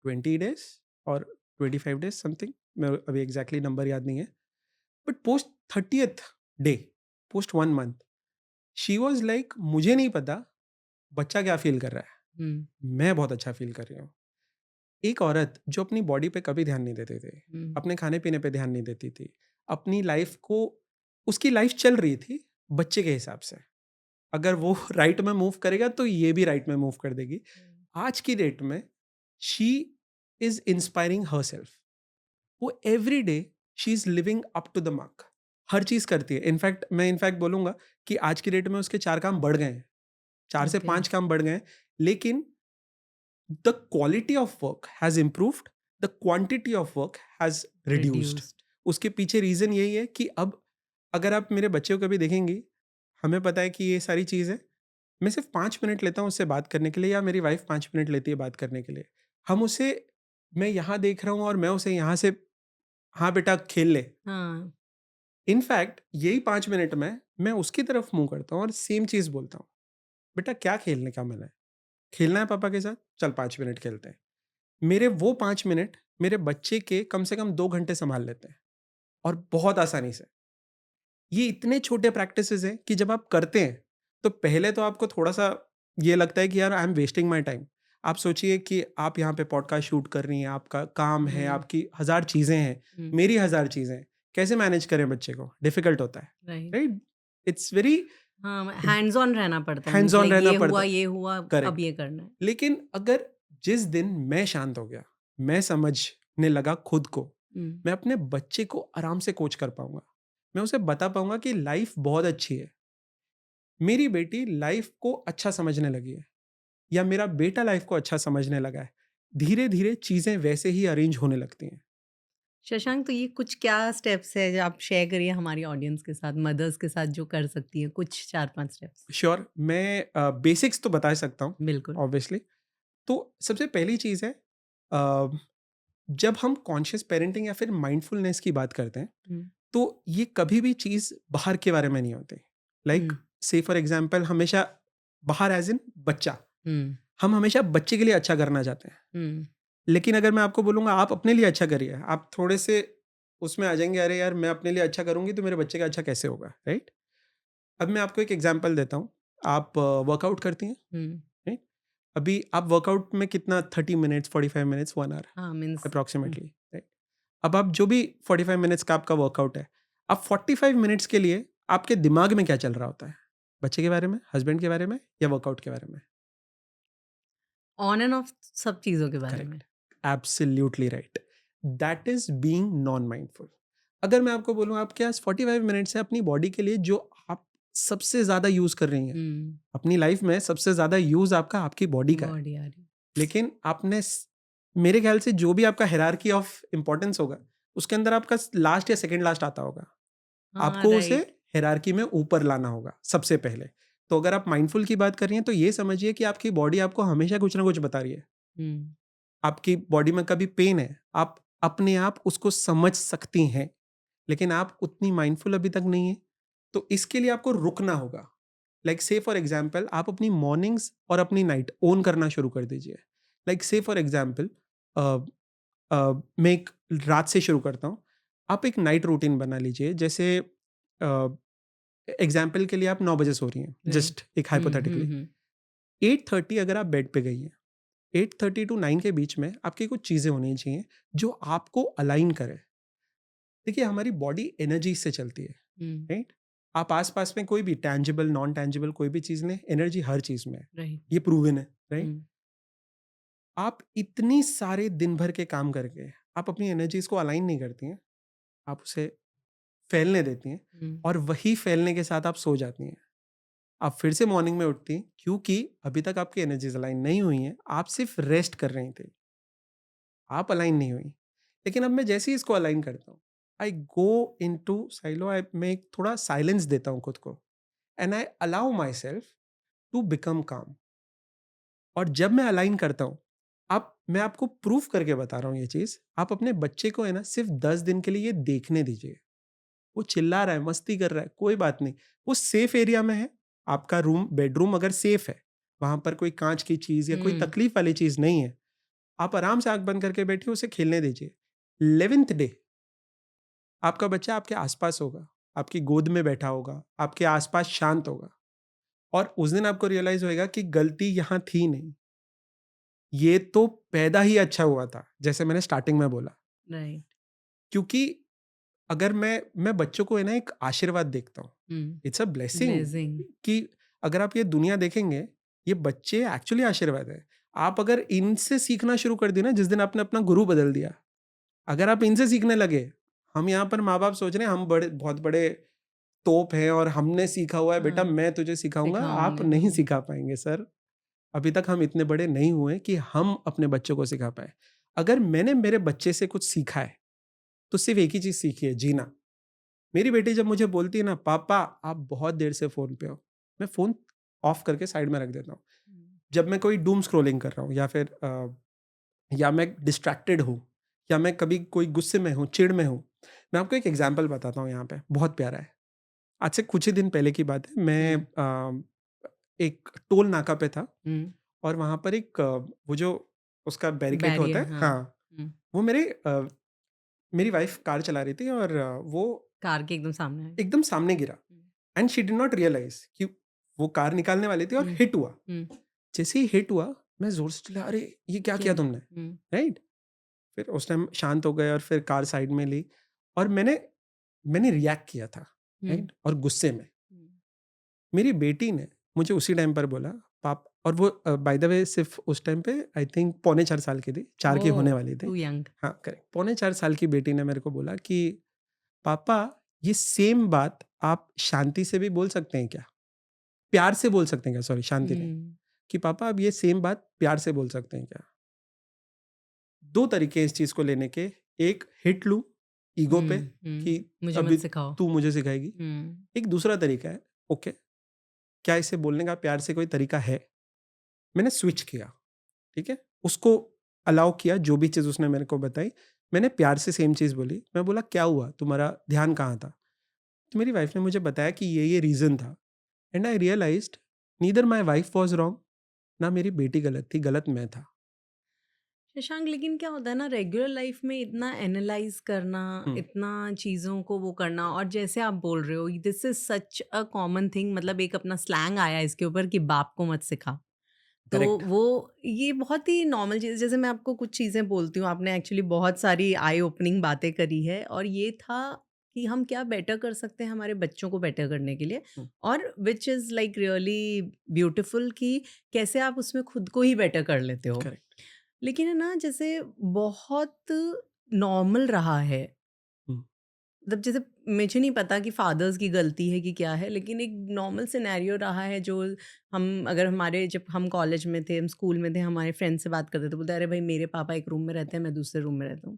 20 days और 25 days समथिंग, मैं अभी एग्जैक्टली नंबर याद नहीं है। But post 30th day, post 1 month, she was like मुझे नहीं पता बच्चा क्या फील कर रहा है, मैं बहुत अच्छा फील कर रही हूँ। एक औरत जो अपनी बॉडी पे कभी ध्यान नहीं देती थी, अपने खाने पीने पे ध्यान नहीं देती थी, अपनी लाइफ को, उसकी लाइफ चल रही थी बच्चे के हिसाब से। अगर वो राइट में मूव करेगा तो ये भी राइट में मूव कर देगी। आज की डेट में she is inspiring herself. वो every day she is living up to the mark, हर चीज करती है। इनफैक्ट मैं इनफैक्ट बोलूंगा कि आज की डेट में उसके 4 काम बढ़ गए हैं, 4 से 5 काम बढ़ गए हैं। लेकिन the quality of work has improved, the quantity of work has reduced. उसके पीछे रीजन यही है कि अब अगर आप मेरे बच्चे को कभी देखेंगी, हमें पता है कि ये सारी चीज़ है, मैं सिर्फ 5 मिनट लेता हूँ उससे बात करने के लिए, या मेरी वाइफ 5 मिनट लेती है बात करने के लिए। हम उसे, मैं यहाँ देख रहा हूँ और मैं उसे यहाँ से, हाँ बेटा खेल ले, हाँ। इनफैक्ट यही 5 मिनट में मैं उसकी तरफ मुंह करता हूँ और सेम चीज़ बोलता हूँ, बेटा क्या खेलने का मन है, खेलना है पापा के साथ, चल 5 मिनट खेलते हैं। मेरे वो 5 मिनट मेरे बच्चे के कम से कम 2 घंटे संभाल लेते हैं, और बहुत आसानी से। ये इतने छोटे प्रैक्टिसेस हैं कि जब आप करते हैं तो पहले तो आपको थोड़ा सा ये लगता है कि यार I am wasting my time. आप सोचिए कि आप यहाँ पे पॉडकास्ट शूट कर रही हैं, आपका काम है, आपकी 1000 चीजें हैं, मेरी 1000 चीजें हैं, कैसे मैनेज करें बच्चे को? डिफिकल्ट होता है, राइट? इट्स वेरी हाँ, हैंड्स ऑन रहना पड़ता है, हैंड्स ऑन रहना पड़ता है, ये हुआ, अब करेक्ट। ये करना है। लेकिन अगर जिस दिन मैं शांत हो गया, मैं समझने लगा खुद को मैं अपने बच्चे को आराम से कोच कर पाऊंगा, मैं उसे बता पाऊंगा कि लाइफ बहुत अच्छी है, मेरी बेटी लाइफ को अच्छा समझने लगी है, या मेरा बेटा लाइफ को अच्छा समझने लगा है। धीरे धीरे चीजें वैसे ही अरेंज होने लगती हैं। शशांक, तो ये कुछ क्या स्टेप्स है जो आप शेयर करिए हमारी ऑडियंस के साथ, मदर्स के साथ, जो कर सकती है कुछ 4-5 स्टेप्स? श्योर, मैं बेसिक्स तो बता सकता हूँ बिल्कुल। ऑब्वियसली। तो सबसे पहली चीज़ है, अ, जब हम कॉन्शियस पेरेंटिंग या फिर माइंडफुलनेस की बात करते हैं, हुँ, तो ये कभी भी चीज़ बाहर के बारे में नहीं होती। लाइक हुँ, से फॉर एग्जांपल, हमेशा बाहर एज इन बच्चा, हुँ, हम हमेशा बच्चे के लिए अच्छा करना चाहते हैं। हुँ, लेकिन अगर मैं आपको बोलूँगा आप अपने लिए अच्छा करिए, आप थोड़े से उसमें आ जाएँगे, अरे यार मैं अपने लिए अच्छा करूँगी तो मेरे बच्चे का अच्छा कैसे होगा, राइट? अब मैं आपको एक एग्जांपल देता हूँ। आप वर्कआउट करती हैं, हुँ। राइट? अभी आप वर्कआउट में कितना 30 मिनट्स, 45 मिनट्स, 1 आवर हाँ, मीन्स अप्रॉक्सिमेटली, राइट? अब आप जो भी 45 मिनट्स का आपका वर्कआउट है, आप 45 मिनट्स के लिए आपके दिमाग में क्या चल रहा होता है? बच्चे के बारे में, हस्बैंड के बारे में, या वर्कआउट के बारे में? ऑन एंड ऑफ सब चीज़ों के बारे में। Correct, absolutely right. That is being non mindful. अगर मैं आपको बोलूँ आपके पास 45 मिनट्स है अपनी बॉडी के लिए, जो आप सबसे ज़्यादा यूज़ कर रही हैं, हुँ, अपनी लाइफ में सबसे ज़्यादा यूज़ आपका आपकी बॉडी का है। बॉडी आ रही। लेकिन मेरे ख्याल से जो भी आपका हायरार्की ऑफ इम्पोर्टेंस होगा, उसके अंदर आपका लास्ट या सेकंड लास्ट आता होगा। हाँ, आपको उसे राइट। हायरार्की में ऊपर लाना होगा सबसे पहले। तो अगर आप माइंडफुल की बात कर रही हैं, तो ये समझिए कि आपकी बॉडी आपको हमेशा कुछ ना कुछ बता रही है। हुँ, आपकी बॉडी में कभी पेन है, आप अपने आप उसको समझ सकती हैं, लेकिन आप उतनी माइंडफुल अभी तक नहीं है। तो इसके लिए आपको रुकना होगा। लाइक से फॉर एग्जांपल, आप अपनी मॉर्निंग्स और अपनी नाइट ओन करना शुरू कर दीजिए। लाइक से फॉर एग्जांपल, मैं एक रात से शुरू करता हूँ। आप एक नाइट रूटीन बना लीजिए। जैसे एग्जांपल के लिए आप 9 बजे सो रही हैं, राइट। जस्ट एक हुँ, हुँ, हाइपोथेटिकली। हुँ, 8:30 अगर आप बेड पे गई हैं, 8:30 टू 9 के बीच में आपकी कुछ चीज़ें होनी चाहिए जो आपको अलाइन करे। देखिए, हमारी बॉडी एनर्जी से चलती है, हुँ, राइट? आप आस-पास में कोई भी टैंजिबल, नॉन टैंजिबल कोई भी चीज़ लें, एनर्जी हर चीज़ में है। राइट। ये प्रूवन है, राइट? हुँ, आप इतनी सारे दिन भर के काम करके आप अपनी एनर्जीज़ को अलाइन नहीं करती हैं, आप उसे फैलने देती हैं, हुँ, और वही फैलने के साथ आप सो जाती हैं। आप फिर से मॉर्निंग में उठती हैं, क्योंकि अभी तक आपकी एनर्जीज़ अलाइन नहीं हुई हैं, आप सिर्फ रेस्ट कर रही थी, आप अलाइन नहीं हुई। लेकिन अब मैं जैसे ही इसको अलाइन करता हूँ, आई गो इनटू साइलो, मैं एक थोड़ा साइलेंस देता हूँ खुद को, and I allow myself to become calm. और जब मैं अलाइन करता हूँ, आप मैं आपको प्रूफ करके बता रहा हूँ ये चीज़, आप अपने बच्चे को है ना सिर्फ 10 दिन के लिए ये देखने दीजिए। वो चिल्ला रहा है, मस्ती कर रहा है, कोई बात नहीं। वो सेफ एरिया में है। आपका रूम, बेडरूम अगर सेफ है, वहाँ पर कोई काँच की चीज़ या कोई हुँ, तकलीफ वाली चीज़ नहीं है, आप आराम से आँख बंद करके बैठिए, उसे खेलने दीजिए। 11th डे आपका बच्चा आपके आस-पास होगा, आपकी गोद में बैठा होगा, आपके आस-पास शांत होगा, और उस दिन आपको रियलाइज़ होएगा कि गलती यहाँ थी नहीं। ये तो पैदा ही अच्छा हुआ था, जैसे मैंने स्टार्टिंग में बोला। राइट। क्योंकि अगर मैं बच्चों को है ना एक आशीर्वाद देखता हूँ। हुँ, इट्स अ ब्लेसिंग ब्लेसिंग। कि अगर आप ये दुनिया देखेंगे, ये बच्चे एक्चुअली आशीर्वाद है। आप अगर इनसे सीखना शुरू कर दिए ना, जिस दिन आपने अपना गुरु बदल दिया, अगर आप इनसे सीखने लगे, हम यहाँ पर माँ-बाप सोच रहे हैं हम बड़े बहुत बड़े तोप हैं और हमने सीखा हुआ है, बेटा हाँ, मैं तुझे सिखाऊँगा, आप सिखाऊँगे नहीं हम। सिखा पाएँगे सर। अभी तक हम इतने बड़े नहीं हुए कि हम अपने बच्चों को सिखा पाएँ। अगर मैंने मेरे बच्चे से कुछ सीखा है, तो सिर्फ़ एक ही चीज़ सीखी है, जीना। मेरी बेटी जब मुझे बोलती है ना, पापा आप बहुत देर से फ़ोन पे हो, मैं फ़ोन ऑफ करके साइड में रख देता हूँ। हुँ, जब मैं कोई डूम स्क्रॉलिंग कर रहा हूँ, या फिर या मैं डिस्ट्रैक्टेड हूँ, या मैं कभी कोई गुस्से में हूँ, चिढ़ में हूँ। मैं आपको एक एग्ज़ाम्पल बताता हूँ यहाँ पे, बहुत प्यारा है। आज से कुछ ही दिन पहले की बात है, मैं हुँ, एक टोल नाका पे था, हुँ, और वहाँ पर एक वो जो उसका बैरिकेड होता बैरियर, है, हाँ। हाँ, हुँ, वो मेरी वाइफ़ कार चला रही थी, और वो कार के एकदम सामने है। एकदम सामने गिरा, hmm, and she did not realise कि वो कार निकालने वाली थी, और हुँ, हिट हुआ। हुँ, जैसे ही हिट हुआ, मैं ज़ोर से चिल्लाया, "अरे! ये क्या क्या? किया तुमने?" हुँ, राइट? फिर उस टाइम शांत हो गए, और फिर कार साइड में ली, और मैंने मैंने रिएक्ट किया था, हुँ, राइट? और गुस्से में। हुँ, मेरी बेटी ने मुझे उसी टाइम पर बोला, और वो बाय द वे सिर्फ उस टाइम पे आई थिंक पौने 4 साल की थी, 4 की होने ओह! वाली थी। Too young. हाँ, करेक्ट। पौने 4 साल की बेटी ने मेरे को बोला कि पापा ये सेम बात आप शांति से भी बोल सकते हैं क्या? प्यार से बोल सकते हैं क्या? सॉरी, शांति नहीं। हुँ, कि पापा आप ये सेम बात प्यार से बोल सकते हैं क्या? 2 तरीके हैं इस चीज़ को लेने के, एक हिट लूँ ईगो पे कि मुझे मत अभी सिखाओ। तू मुझे सिखाएगी। हुँ, एक दूसरा तरीका है, ओके, क्या इसे बोलने का प्यार से कोई तरीका है? मैंने स्विच किया, ठीक है? उसको अलाउ किया, जो भी चीज़ उसने मेरे को बताई, मैंने प्यार से सेम चीज़ बोली। मैं बोला, "क्या हुआ? तुम्हारा ध्यान कहाँ था?" तो मेरी वाइफ़ ने मुझे बताया कि ये रीज़न था and I realised neither my wife was wrong, ना मेरी बेटी गलत थी, गलत मैं था। शशांक, लेकिन क्या होता है ना, रेगुलर लाइफ में इतना एनालाइज करना, हुँ, इतना चीज़ों को वो करना, और जैसे आप बोल रहे हो, this is such a common thing, मतलब एक अपना स्लैंग आया इसके ऊपर कि बाप को मत सिखा। तो करेक्ट, वो ये बहुत ही नॉर्मल चीज़, जैसे मैं आपको कुछ चीज़ें बोलती हूँ, आपने एक्चुअली बहुत सारी आई ओपनिंग बातें करी है, और ये था कि हम क्या बेटर कर सकते हैं हमारे बच्चों को बेटर करने के लिए, हुँ, और which is like really beautiful कि कैसे आप उसमें खुद को ही बेटर कर लेते हो। करेक्ट, लेकिन है ना, जैसे बहुत नॉर्मल रहा है, हुँ, मतलब जैसे मुझे नहीं पता कि फादर्स की गलती है कि क्या है, लेकिन एक नॉर्मल सिनेरियो रहा है जो हम, अगर हमारे, जब हम कॉलेज में थे, हम स्कूल में थे, हमारे फ्रेंड से बात करते थे, बोलते अरे भाई मेरे पापा एक रूम में रहते हैं, मैं दूसरे रूम में रहता हूँ।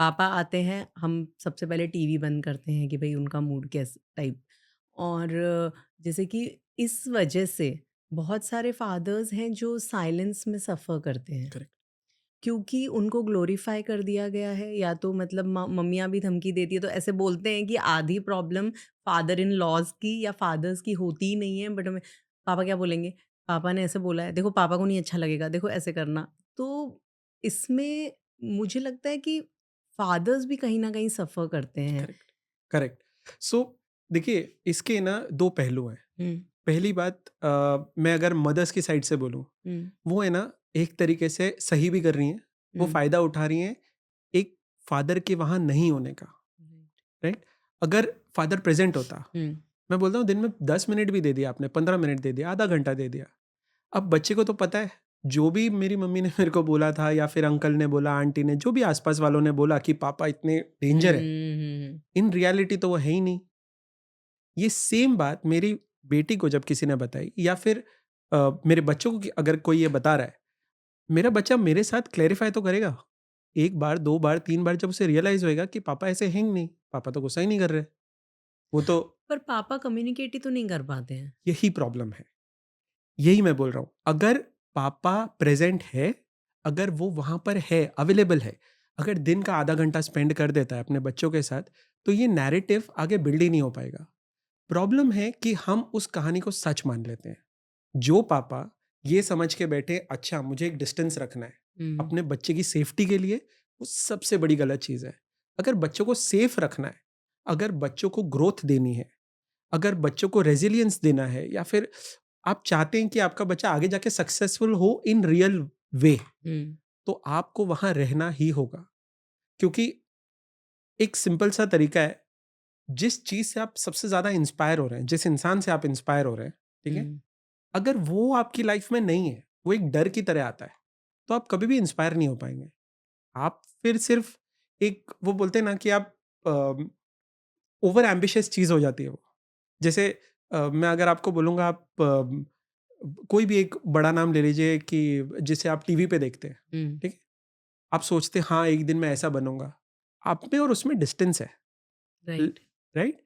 पापा आते हैं, हम सबसे पहले टीवी बंद करते हैं कि भाई उनका मूड कैस टाइप। और जैसे कि इस वजह से बहुत सारे फादर्स हैं जो साइलेंस में सफ़र करते हैं, करेक्ट, क्योंकि उनको ग्लोरीफाई कर दिया गया है, या तो मतलब मम्मियाँ भी धमकी देती है, तो ऐसे बोलते हैं कि आधी प्रॉब्लम फादर इन लॉज की या फादर्स की होती ही नहीं है, बट हमें पापा क्या बोलेंगे, पापा ने ऐसे बोला है, देखो पापा को नहीं अच्छा लगेगा, देखो ऐसे करना। तो इसमें मुझे लगता है कि फादर्स भी कहीं ना कहीं सफ़र करते हैं। Correct, correct. सो देखिए, इसके ना 2 पहलू हैं। हम्म। पहली बात, मैं अगर मदर्स की साइड से बोलूँ, हम्म। वो है ना, एक तरीके से सही भी कर रही हैं, वो हम्म। फ़ायदा उठा रही हैं एक फादर के वहाँ नहीं होने का, राइट? अगर फादर प्रेज़ेंट होता, हम्म। मैं बोलता हूँ दिन में 10 मिनट भी दे दिया आपने, 15 मिनट दे दिया, आधा घंटा दे दिया। अब बच्चे को तो पता है, जो भी मेरी मम्मी ने मेरे को बोला था या फिर अंकल ने बोला, आंटी ने, जो भी आस-पास वालों ने बोला कि पापा इतने डेंजर हैं, हम्म। इन रियलिटी तो वो है ही नहीं। ये सेम बात मेरी बेटी को जब किसी ने बताई या फिर मेरे बच्चों को अगर कोई ये बता रहा है, मेरा बच्चा मेरे साथ क्लैरिफाई तो करेगा। 1 बार, 2 बार, 3 बार जब उसे रियलाइज़ होएगा कि पापा ऐसे हैं ही नहीं, पापा तो गुस्सा ही नहीं कर रहे। वो तो पर पापा कम्युनिकेट ही तो नहीं कर पाते हैं। यही प्रॉब्लम है। यही मैं बोल रहा हूँ। अगर पापा प्रेज़ेंट है, अगर वो वहाँ पर है, अवेलेबल है, अगर दिन का आधा घंटा स्पेंड कर देता है अपने बच्चों के साथ, तो ये नैरेटिव आगे बिल्ड ही नहीं हो पाएगा। प्रॉब्लम है कि हम उस कहानी को सच मान लेते हैं। जो पापा ये समझ के बैठे, अच्छा मुझे एक डिस्टेंस रखना है हम्म। अपने बच्चे की सेफ्टी के लिए, वो सबसे बड़ी गलत चीज़ है। अगर बच्चों को सेफ रखना है, अगर बच्चों को ग्रोथ देनी है, अगर बच्चों को रेजिलियंस देना है, या फिर आप चाहते हैं कि आपका बच्चा आगे जाके सक्सेसफुल हो इन रियल वे, हम्म। तो आपको वहाँ रहना ही होगा। क्योंकि एक सिंपल सा तरीका है, जिस चीज़ से आप सबसे ज़्यादा इंस्पायर हो रहे हैं, जिस इंसान से आप इंस्पायर हो रहे हैं, ठीक है? हम्म। अगर वो आपकी लाइफ में नहीं है, वो एक डर की तरह आता है, तो आप कभी भी इंस्पायर नहीं हो पाएँगे। आप फिर सिर्फ़ एक, वो बोलते हैं ना कि आप ओवर एम्बिशियस चीज़ हो जाती है वो। जैसे मैं अगर आपको बोलूँगा, आप कोई भी एक बड़ा नाम ले लीजिए कि जिसे आप टीवी पे देखते हैं, हम्म। ठीक है? आप सोचते हैं हाँ, एक दिन मैं ऐसा बनूँगा। आप में और उसमें डिस्टेंस है, ल राइट। राइट?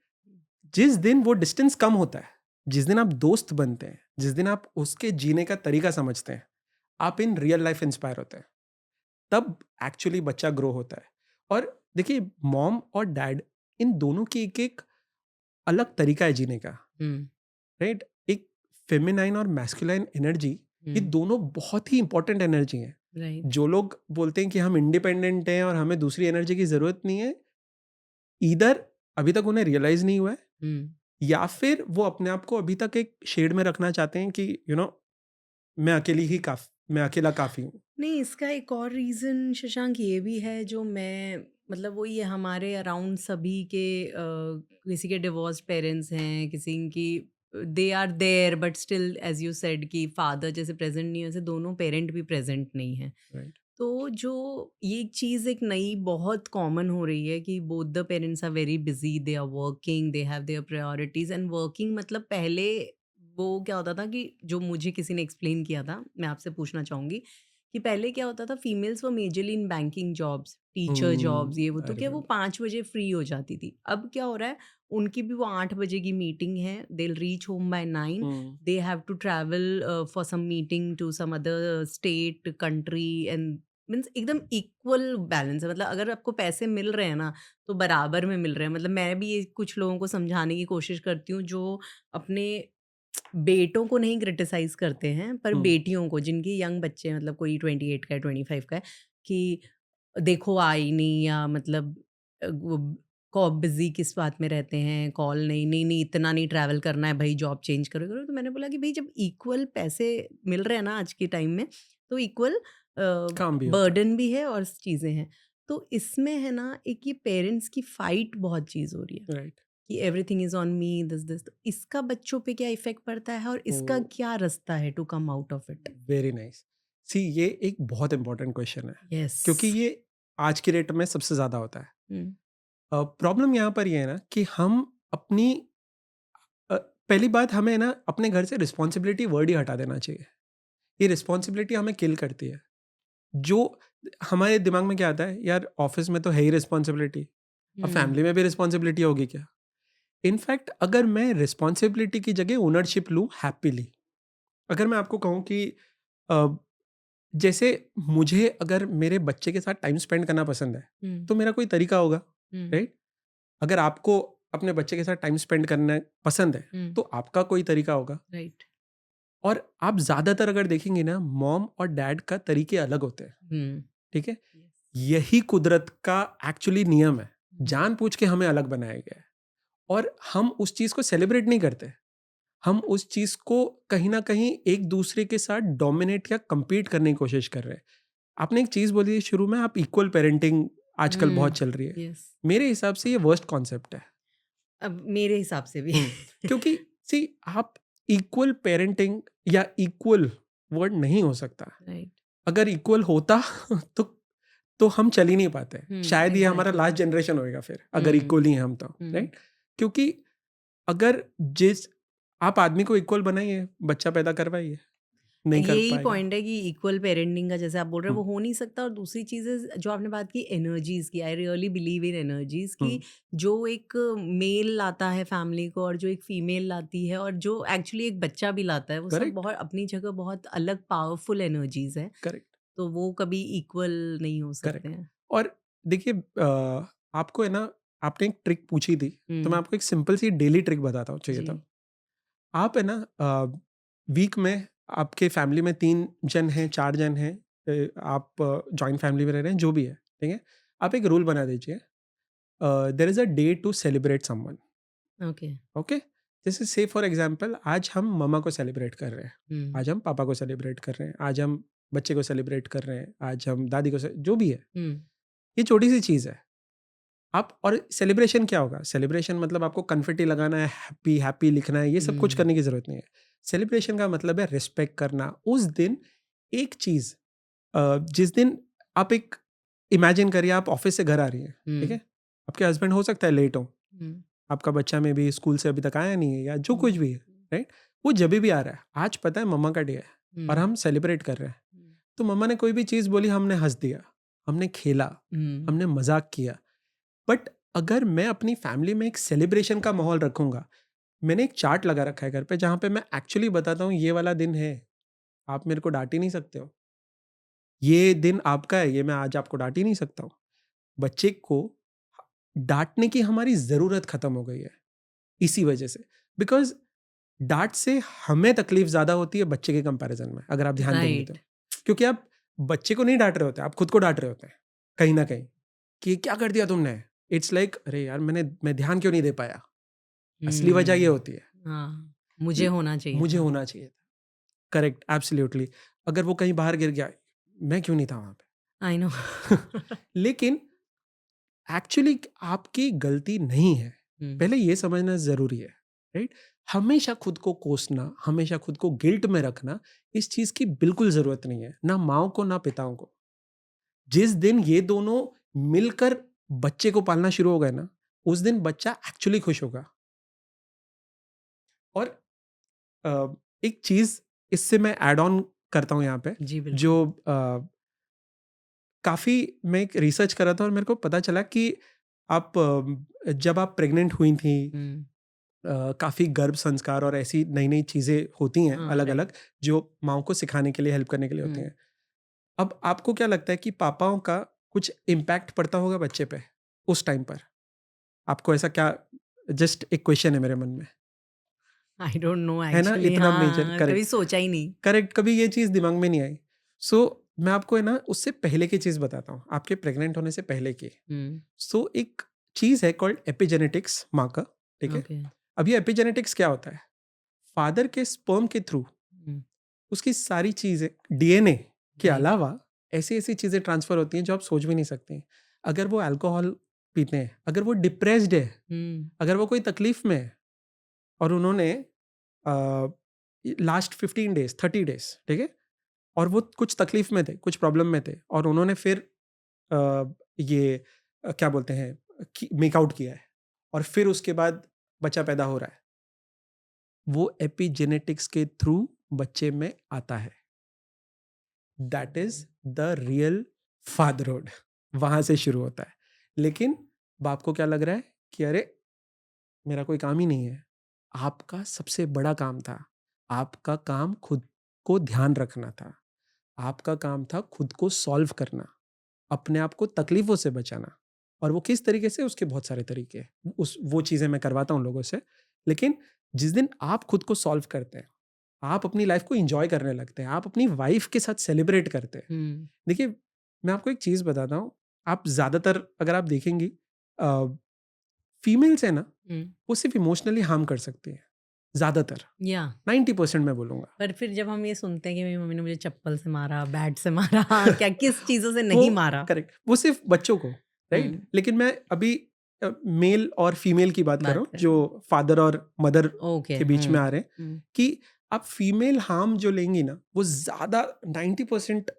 जिस दिन वो डिस्टेंस कम होता है, जिस दिन आप दोस्त बनते हैं, जिस दिन आप उसके जीने का तरीका समझते हैं, आप इन रियल लाइफ इंस्पायर होते हैं। तब एक्चुअली बच्चा ग्रो होता है। और देखिए, मॉम और डैड, इन दोनों की एक-एक अलग तरीका है जीने का, हम्म। राइट? एक फेमिनाइन और मैस्कुलाइन एनर्जी, ये हम्म। दोनों बहुत ही इंपॉर्टेंट एनर्जी हैं। राइट। जो लोग बोलते हैं कि हम इंडिपेंडेंट हैं और हमें दूसरी एनर्जी की ज़रूरत नहीं है, ईदर अभी तक उन्हें रियलाइज़ नहीं हुआ है, हम्म। या फिर वो अपने आप को अभी तक एक शेड में रखना चाहते हैं कि मैं अकेला काफ़ी हूँ। नहीं, इसका एक और रीज़न शशांक ये भी है, जो मैं, मतलब वो ये हमारे अराउंड सभी के किसी के डिवोर्स पेरेंट्स हैं, किसी की they are there but still as you said कि फादर जैसे प्रेजेंट नहीं है, वैसे दोनों पेरेंट भी प्रेजेंट नहीं है। राइट। तो जो ये चीज़ एक नई बहुत कॉमन हो रही है कि both the parents are very busy, they are working, they have their priorities and working. मतलब पहले वो क्या होता था कि जो मुझे किसी ने एक्सप्लेन किया था, मैं आपसे पूछना चाहूँगी कि पहले क्या होता था, females were majorly in banking jobs, teacher jobs, ये वो, आई तो क्या वो रिमेम्बर। 5 बजे फ्री हो जाती थी। अब क्या हो रहा है, उनकी भी वो 8 बजे की मीटिंग है, they reach home by 9, they have to travel for some meeting to some other state country and means एकदम इक्वल बैलेंस है। मतलब अगर आपको पैसे मिल रहे हैं ना, तो बराबर में मिल रहे हैं। मतलब मैं भी ये कुछ लोगों को समझाने की कोशिश करती हूँ जो अपने बेटों को नहीं क्रिटिसाइज करते हैं, पर बेटियों को, जिनकी यंग बच्चे हैं, मतलब कोई 28 का है, 25 का है, कि देखो आई नहीं, या मतलब वो को बिजी किस बात में रहते हैं, कॉल नहीं, नहीं नहीं इतना नहीं ट्रैवल करना है भाई, जॉब चेंज करो करो। तो मैंने बोला कि भाई जब इक्वल पैसे मिल रहे हैं ना आज के टाइम में, तो इक्वल काम भी होता बर्डन भी है और चीज़ें हैं। तो इसमें है ना, एक ये पेरेंट्स की फाइट बहुत चीज़ हो रही है है। राइट। कि everything is on me, this. तो इसका बच्चों पे क्या इफेक्ट पड़ता है और इसका ओ, क्या रास्ता है to come out of it? Very nice. See, ये एक बहुत इंपॉर्टेंट क्वेश्चन है, यस। क्योंकि ये आज की डेट में सबसे ज़्यादा होता है। प्रॉब्लम यहाँ पर ये है ना कि हम अपनी पहली बात, हमें ना अपने घर से रिस्पॉन्सिबिलिटी वर्ड ही हटा देना चाहिए। ये रिस्पॉन्सिबिलिटी हमें किल करती है। जो हमारे दिमाग में क्या आता है, यार ऑफिस में तो है ही रिस्पॉन्सिबिलिटी, अब फैमिली में भी रिस्पॉन्सिबिलिटी होगी क्या? इनफैक्ट अगर मैं रिस्पॉन्सिबिलिटी की जगह ओनरशिप लूँ हैप्पीली, अगर मैं आपको कहूँ कि अ, जैसे मुझे अगर मेरे बच्चे के साथ टाइम स्पेंड करना पसंद है, तो मेरा कोई तरीका होगा, राइट? अगर आपको अपने बच्चे के साथ टाइम स्पेंड करना पसंद है, तो आपका कोई तरीका होगा। राइट। और आप ज़्यादातर अगर देखेंगे ना, मॉम और डैड का तरीके अलग होते हैं, ठीक है? यही कुदरत का एक्चुअली नियम है, जानबूझ के हमें अलग बनाया गया है। और हम उस चीज़ को सेलिब्रेट नहीं करते, हम उस चीज़ को कहीं ना कहीं एक दूसरे के साथ डोमिनेट या compete करने की कोशिश कर रहे हैं। आपने एक चीज़ बोली शुरू में, आप इक्वल पेरेंटिंग आजकल बहुत चल रही है। यस। मेरे हिसाब से ये वर्स्ट कॉन्सेप्ट है। अब मेरे हिसाब से भी। क्योंकि सी, आप इक्वल पेरेंटिंग या इक्वल वर्ड नहीं हो सकता। राइट। अगर इक्वल होता तो तो हम चल ही नहीं पाते। शायद ये हमारा एग्जैक्टली। लास्ट जनरेशन होएगा फिर, अगर इक्वल ही हैं हम तो, राइट? क्योंकि अगर जिस आप आदमी को इक्वल बनाइए, बच्चा पैदा करवाइए, नहीं कर यही पाएगा। पॉइंट है कि इक्वल पेरेंटिंग का जैसे आप बोल रहे हैं हुँ, वो हो नहीं सकता। और दूसरी चीज़ है जो आपने बात की एनर्जीज की, I really believe in energies hmm, की। जो एक मेल लाता है फैमिली को और जो एक फीमेल लाती है और जो एक्चुअली एक बच्चा भी लाता है, वो सब करेक्ट, बहुत अपनी जगह बहुत अलग पावरफुल एनर्जीज है। करेक्ट, तो वो कभी इक्वल नहीं हो सकते करेक्ट। हैं। और देखिए आपको है ना, आपने एक ट्रिक पूछी थी, तो मैं हम्म। आपको एक सिंपल सी डेली ट्रिक बताता हूँ, चाहिए जी। तो। आप है ना वीक में आपके फैमिली में 3 जन हैं, 4 जन हैं, आप जॉइंट फैमिली में रह रहे हैं, जो भी है, ठीक है? आप एक रूल बना दीजिए, there is a day to celebrate someone, okay. Okay? जैसे से फॉर एग्ज़ाम्पल आज हम मम्मा को सेलिब्रेट कर रहे हैं, हम्म। आज हम पापा को सेलिब्रेट कर रहे हैं, आज हम बच्चे को सेलिब्रेट कर रहे हैं, आज हम दादी को जो भी है, हम्म। ये छोटी-सी चीज़ है। आप और सेलिब्रेशन क्या होगा? सेलिब्रेशन मतलब आपको कन्फेटी लगाना है, हैप्पी हैप्पी लिखना है, ये सब कुछ हम्म। करने की ज़रूरत नहीं है। सेलिब्रेशन का मतलब है रिस्पेक्ट करना। उस दिन एक चीज़, जिस दिन आप एक इमेजिन करिए, आप ऑफ़िस से घर आ रही हैं, ठीक हम्म। है? आपके हस्बैंड हो सकता है लेट हों, हम्म। आपका बच्चा में भी स्कूल से अभी तक आया नहीं है या जो कुछ हम्म। भी है, राइट? वो जभी भी आ रहा है, आज पता है मम्मा का डे है और हम्म। हम सेलिब्रेट कर रहे हैं। हम्म। तो मम्मा ने कोई भी चीज़ बोली, हमने हँस दिया, हमने खेला, हम्म। हमने मज़ाक किया। बट अगर मैं अपनी फैमिली में एक सेलिब्रेशन का माहौल रखूँगा, मैंने एक चार्ट लगा रखा है घर पे जहाँ पे मैं एक्चुअली बताता हूँ, ये वाला दिन है, आप मेरे को डाँट ही नहीं सकते हो। ये दिन आपका है, ये मैं आज आपको डाँट ही नहीं सकता हूँ। बच्चे को डाँटने की हमारी ज़रूरत खत्म हो गई है, इसी वजह से। बिकॉज़ डाँट से हमें तकलीफ़ ज़्यादा होती है बच्चे के कंपैरिज़न में, अगर आप ध्यान देंगे तो। राइट। क्योंकि आप बच्चे को नहीं डाँट रहे होते, आप खुद को डाँट रहे होते हैं, कहीं न कहीं, कि क्या कर दिया तुमने? इट्स लाइक अरे यार, मैं ध्यान क्यों नहीं दे पाया? असली वजह ये होती है, हाँ, मुझे ल होना चाहिए मुझे था। होना चाहिए था। Correct, absolutely. अगर वो कहीं बाहर गिर गया, मैं क्यों नहीं था वहाँ आई नो। पे? लेकिन एक्चुअली आपकी गलती नहीं है, पहले ये समझना ज़रूरी है, राइट? हमेशा खुद को कोसना, हमेशा खुद को गिल्ट में रखना, इस चीज की बिल्कुल जरूरत नहीं है, ना माओ को ना पिताओं को। जिस दिन ये दोनों मिलकर बच्चे को पालना शुरू हो गए ना, उस दिन बच्चा एक्चुअली खुश होगा। और एक चीज इससे मैं ऐड ऑन करता हूं यहाँ पे, जी बिल्कुल। जो काफी मैं एक रिसर्च कर रहा था और मेरे को पता चला कि आप जब आप प्रेग्नेंट हुई थी, काफी गर्भ संस्कार और ऐसी नई नई चीजें होती हैं अलग अलग, जो माओ को सिखाने के लिए, हेल्प करने के लिए होती हैं। अब आपको क्या लगता है कि पापाओं का कुछ इम्पैक्ट पड़ता होगा बच्चे पे उस टाइम पर? आपको ऐसा क्या, जस्ट एक क्वेश्चन है मेरे मन में, आई डोंट नो है ना? एक्चुअली। इतना मेजर, हाँ, कभी करेक्ट सोचा ही नहीं। करेक्ट, कभी ये चीज दिमाग में नहीं आई। सो मैं आपको है ना उससे पहले की चीज बताता हूँ, आपके प्रेग्नेंट होने से पहले की। सो एक चीज है कॉल्ड एपिजेनेटिक्स माँ का, ठीक है? ओके। अब ये एपिजेनेटिक्स क्या होता है? फादर के स्पर्म के थ्रू उसकी सारी चीजें, डीएनए के Right. अलावा ऐसी ऐसी चीजें ट्रांसफर होती हैं जो आप सोच भी नहीं सकते। अगर वो अल्कोहल पीते हैं, अगर वो डिप्रेस्ड है, अगर वो कोई तकलीफ में है, और उन्होंने लास्ट 15 डेज 30 डेज, ठीक है, और वो कुछ तकलीफ में थे, कुछ प्रॉब्लम में थे, और उन्होंने फिर ये क्या बोलते हैं, मेकआउट किया है, और फिर उसके बाद बच्चा पैदा हो रहा है, वो एपिजेनेटिक्स के थ्रू बच्चे में आता है। That is the real fatherhood, वहां से शुरू होता है। लेकिन बाप को क्या लग रहा है कि अरे मेरा कोई काम ही नहीं है। आपका सबसे बड़ा काम था, आपका काम खुद को ध्यान रखना था, आपका काम था खुद को सॉल्व करना, अपने आप को तकलीफों से बचाना। और वो किस तरीके से, उसके बहुत सारे तरीके हैं, वो चीजें मैं करवाता हूँ लोगों से। लेकिन जिस दिन आप खुद को सॉल्व करते हैं, आप अपनी लाइफ को एंजॉय करने लगते हैं, आप अपनी वाइफ के साथ सेलिब्रेट करते हैं। देखिए मैं आपको एक चीज बताता हूँ, आप ज्यादातर अगर आप देखेंगी फीमेल्स है ना, वो सिर्फ इमोशनली हार्म कर सकती है ज्यादातर, या 90% मैं बोलूंगा। पर फिर जब हम ये सुनते हैं कि मेरी मम्मी ने मुझे चप्पल से मारा, बैट से मारा, क्या किस चीजों से नहीं मारा। करेक्ट, वो सिर्फ बच्चों को, राइट। लेकिन मैं अभी मेल और फीमेल की बात कर रहा हूँ, जो फादर और मदर के बीच में आ रहे हैं, कि आप फीमेल हार्म जो लेंगी ना, वो ज्यादा 90%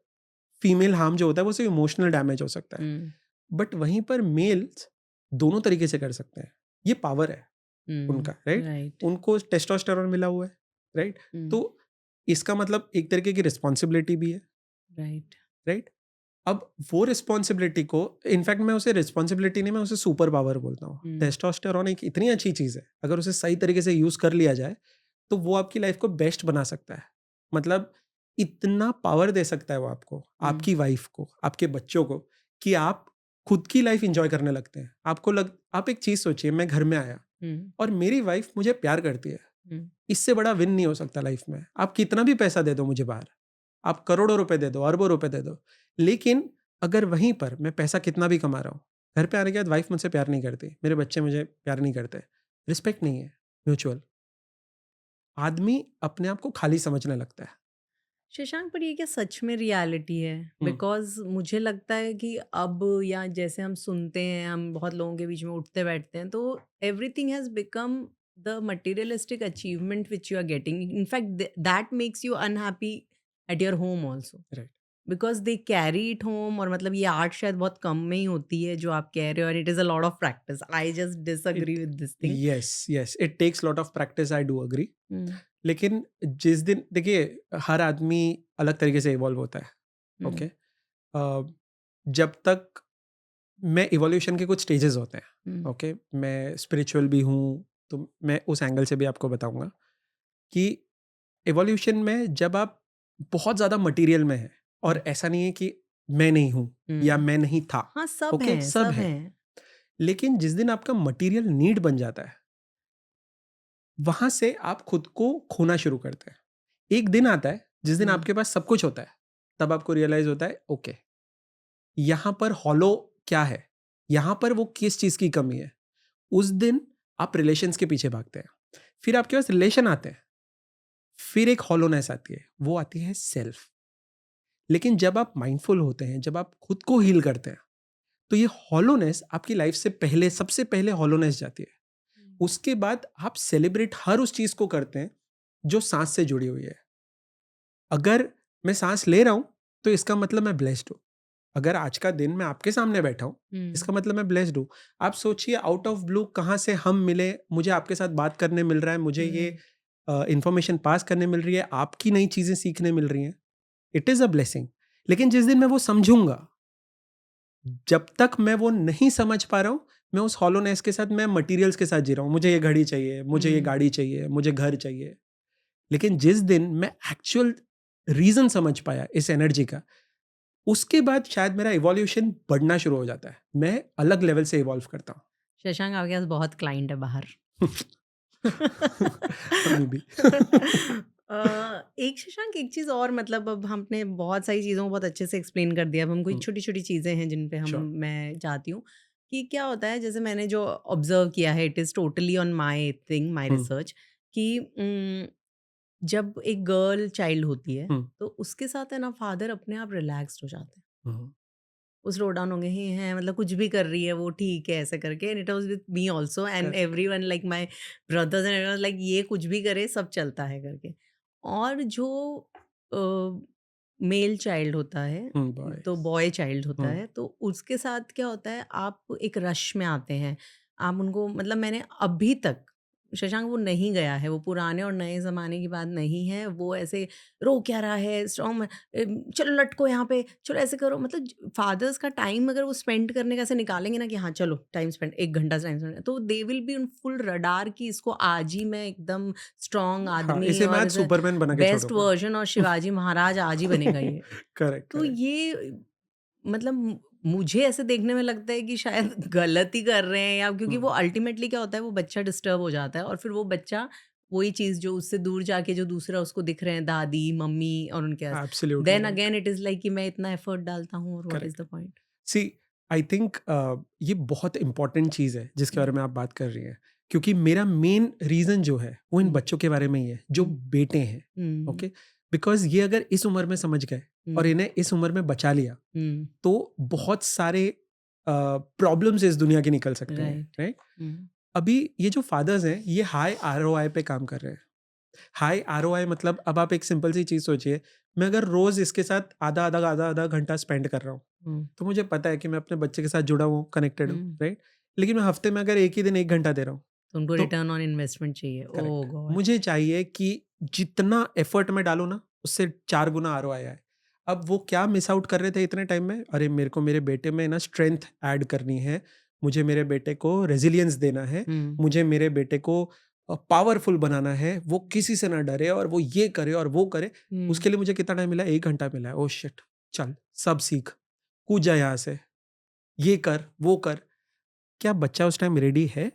फीमेल हार्म जो होता है वो सिर्फ इमोशनल डैमेज हो सकता है। बट वहीं पर मेल्स दोनों तरीके से कर सकते हैं, ये पावर है उनका, राइट। उनको टेस्टोस्टेरोन मिला हुआ है, राइट। तो इसका मतलब एक तरीके की रिस्पॉन्सिबिलिटी भी है, राइट। अब वो रिस्पॉन्सिबिलिटी को, इनफैक्ट मैं उसे रिस्पॉन्सिबिलिटी नहीं, मैं उसे सुपर पावर बोलता हूँ। टेस्टोस्टेरोन एक इतनी अच्छी चीज है, अगर उसे सही तरीके से यूज कर लिया जाए तो वो आपकी लाइफ को बेस्ट बना सकता है। मतलब इतना पावर दे सकता है वो आपको, आपकी वाइफ को, आपके बच्चों को, कि आप खुद की लाइफ एंजॉय करने लगते हैं। आप एक चीज सोचिए, मैं घर में आया और मेरी वाइफ मुझे प्यार करती है, इससे बड़ा विन नहीं हो सकता लाइफ में। आप कितना भी पैसा दे दो मुझे बाहर, आप करोड़ों रुपए दे दो, अरबों रुपए दे दो, लेकिन अगर वहीं पर मैं पैसा कितना भी कमा रहा हूँ, घर पे आने के बाद वाइफ मुझसे प्यार नहीं करती, मेरे बच्चे मुझे प्यार नहीं करते, रिस्पेक्ट नहीं है म्यूचुअल, आदमी अपने आप को खाली समझने लगता है। शशांक, पर ये क्या सच में रियलिटी है? बिकॉज मुझे लगता है कि अब, या जैसे हम सुनते हैं, हम बहुत लोगों के बीच में उठते बैठते हैं, तो everything has become the materialistic achievement which you are getting, in fact that makes you unhappy at your home also, right, because they carry it home. और मतलब ये आर्ट शायद बहुत कम में ही होती है जो आप कह रहे हो, और it is a lot of practice. I just disagree with this thing. Yes yes, it takes lot of practice, I do agree. लेकिन जिस दिन, देखिए हर आदमी अलग तरीके से इवॉल्व होता है, ओके। जब तक मैं, इवोल्यूशन के कुछ स्टेजेस होते हैं, ओके। मैं स्पिरिचुअल भी हूँ, तो मैं उस एंगल से भी आपको बताऊंगा कि इवोल्यूशन में जब आप बहुत ज़्यादा मटेरियल में है, और ऐसा नहीं है कि मैं नहीं हूँ या मैं नहीं था, हाँ, सब ओके, हैं, सब है। लेकिन जिस दिन आपका मटेरियल नीड बन जाता है, वहां से आप खुद को खोना शुरू करते हैं। एक दिन आता है जिस दिन आपके पास सब कुछ होता है, तब आपको रियलाइज होता है, ओके यहां पर हॉलो क्या है, यहां पर वो किस चीज की कमी है। उस दिन आप रिलेशंस के पीछे भागते हैं, फिर आपके पास रिलेशन आते हैं, फिर एक हॉलोनेस आती है, वो आती है सेल्फ। लेकिन जब आप माइंडफुल होते हैं, जब आप खुद को हील करते हैं, तो ये हॉलोनेस आपकी लाइफ से पहले, सबसे पहले हॉलोनेस जाती है। उसके बाद आप सेलिब्रेट हर उस चीज को करते हैं जो सांस से जुड़ी हुई है। अगर मैं सांस ले रहा हूं तो इसका मतलब मैं ब्लेस्ड हूं। अगर आज का दिन मैं आपके सामने बैठा हूं इसका मतलब मैं ब्लेस्ड हूं। आप सोचिए आउट ऑफ ब्लू कहाँ से हम मिले, मुझे आपके साथ बात करने मिल रहा है, मुझे ये इंफॉर्मेशन पास करने मिल रही है, आपकी नई चीजें सीखने मिल रही हैं। It is a blessing. लेकिन जिस दिन मैं वो समझूंगा, जब तक मैं वो नहीं समझ पा रहा हूं, मैं उस हॉलोनेस के साथ, मैं मटेरियल्स के साथ जी रहा हूं। मुझे ये घड़ी चाहिए, मुझे ये गाड़ी चाहिए, मुझे घर चाहिए। लेकिन जिस दिन मैं एक्चुअल रीजन समझ पाया इस एनर्जी का, उसके बाद शायद मेरा इवोल्यूशन बढ़ना शुरू हो जाता है। मैं अलग लेवल से इवॉल्व करता हूँ। शशांक, आपके पास बहुत क्लाइंट है बाहर। अभी भी। एक शशांक, एक चीज़ और, मतलब अब हमने बहुत सारी चीज़ों को बहुत अच्छे से एक्सप्लेन कर दिया। अब हम कोई छोटी छोटी चीज़ें हैं जिन पे हम Sure. मैं चाहती हूँ कि क्या होता है, जैसे मैंने जो ऑब्जर्व किया है, it is totally on my thing, my hmm, research, कि जब एक गर्ल चाइल्ड होती है हम्म, तो उसके साथ है ना, फादर अपने आप रिलैक्स्ड हो जाते हैं। हम्म, वो स्लो डाउन हो गए ही हैं, मतलब कुछ भी कर रही है वो ठीक है, ऐसे करके। And it was with me also and Correct. Everyone, like my brothers and like, ये कुछ भी करे सब चलता है करके। और जो मेल चाइल्ड होता है, तो Boys. बॉय चाइल्ड होता हम्म, है, तो उसके साथ क्या होता है, आप एक रश में आते हैं। आप उनको, मतलब मैंने अभी तक, शशांक, वो नहीं गया है, वो पुराने और नए ज़माने की बात नहीं है। वो ऐसे रो क्या रहा है, स्ट्रॉन्ग, चलो लटको यहाँ पे, चलो ऐसे करो। मतलब फादर्स का टाइम अगर वो स्पेंड करने का ऐसे निकालेंगे ना कि हाँ चलो टाइम स्पेंड, 1 घंटा टाइम स्पेंड, तो दे विल बी उन फुल रडार कि इसको आज ही मैं एकदम स्ट्रॉन्ग हाँ, आदमी इसे मैं और आज सुपरमैन बना के बेस्ट छोड़ूंगा। वर्जन और शिवाजी महाराज आज ही बनेगा ये। करेक्ट, तो करेक्ट। ये, मतलब मुझे ऐसे देखने में लगता है कि शायद गलत ही कर रहे हैं, या क्योंकि वो अल्टीमेटली क्या होता है, वो बच्चा डिस्टर्ब हो जाता है और फिर वो बच्चा वही चीज़ जो उससे दूर जाके जो दूसरा उसको दिख रहे हैं, दादी मम्मी और उनके पास, absolutely then right. Again it is like कि मैं इतना एफर्ट डालता हूँ और what is correct. The point? See, I think ये बहुत इंपॉर्टेंट चीज़ है जिसके बारे में आप बात कर रही हैं, क्योंकि मेरा मेन रीज़न जो है वो इन बच्चों के बारे में ही है जो बेटे हैं। ओके, बिकॉज ये अगर इस उम्र में समझ गए और इन्हें इस उम्र में बचा लिया तो बहुत सारे प्रॉब्लम्स इस दुनिया के निकल सकते हैं, राइट। राइट। अभी ये जो फादर्स हैं ये हाई आरओआई पे काम कर रहे हैं। हाई आरओआई मतलब, अब आप एक सिंपल सी चीज़ सोचिए, मैं अगर रोज़ इसके साथ आधा आधा आधा आधा घंटा स्पेंड कर रहा हूँ तो मुझे पता है कि मैं अपने बच्चे के साथ जुड़ा हूँ, कनेक्टेड हूँ, राइट। लेकिन मैं हफ्ते में अगर एक ही दिन 1 घंटा दे रहा हूँ तो उनको तो रिटर्न ऑन इन्वेस्टमेंट चाहिए। ओह करेक्ट, गॉड! मुझे चाहिए कि जितना एफर्ट मैं डालूँ ना उससे 4 गुना आरओआई आए। अब वो क्या मिस आउट कर रहे थे इतने टाइम में, अरे मेरे को मेरे बेटे में ना स्ट्रेंथ ऐड करनी है, मुझे मेरे बेटे को रेजिलियंस देना है, मुझे मेरे बेटे को पावरफुल बनाना है, वो किसी से ना डरे और वो ये करे और वो करे। उसके लिए मुझे कितना टाइम मिला है? 1 घंटा मिला है। Oh shit! चल सब सीख, कूद जा यहाँ से, ये कर, वो कर। क्या बच्चा उस टाइम रेडी है?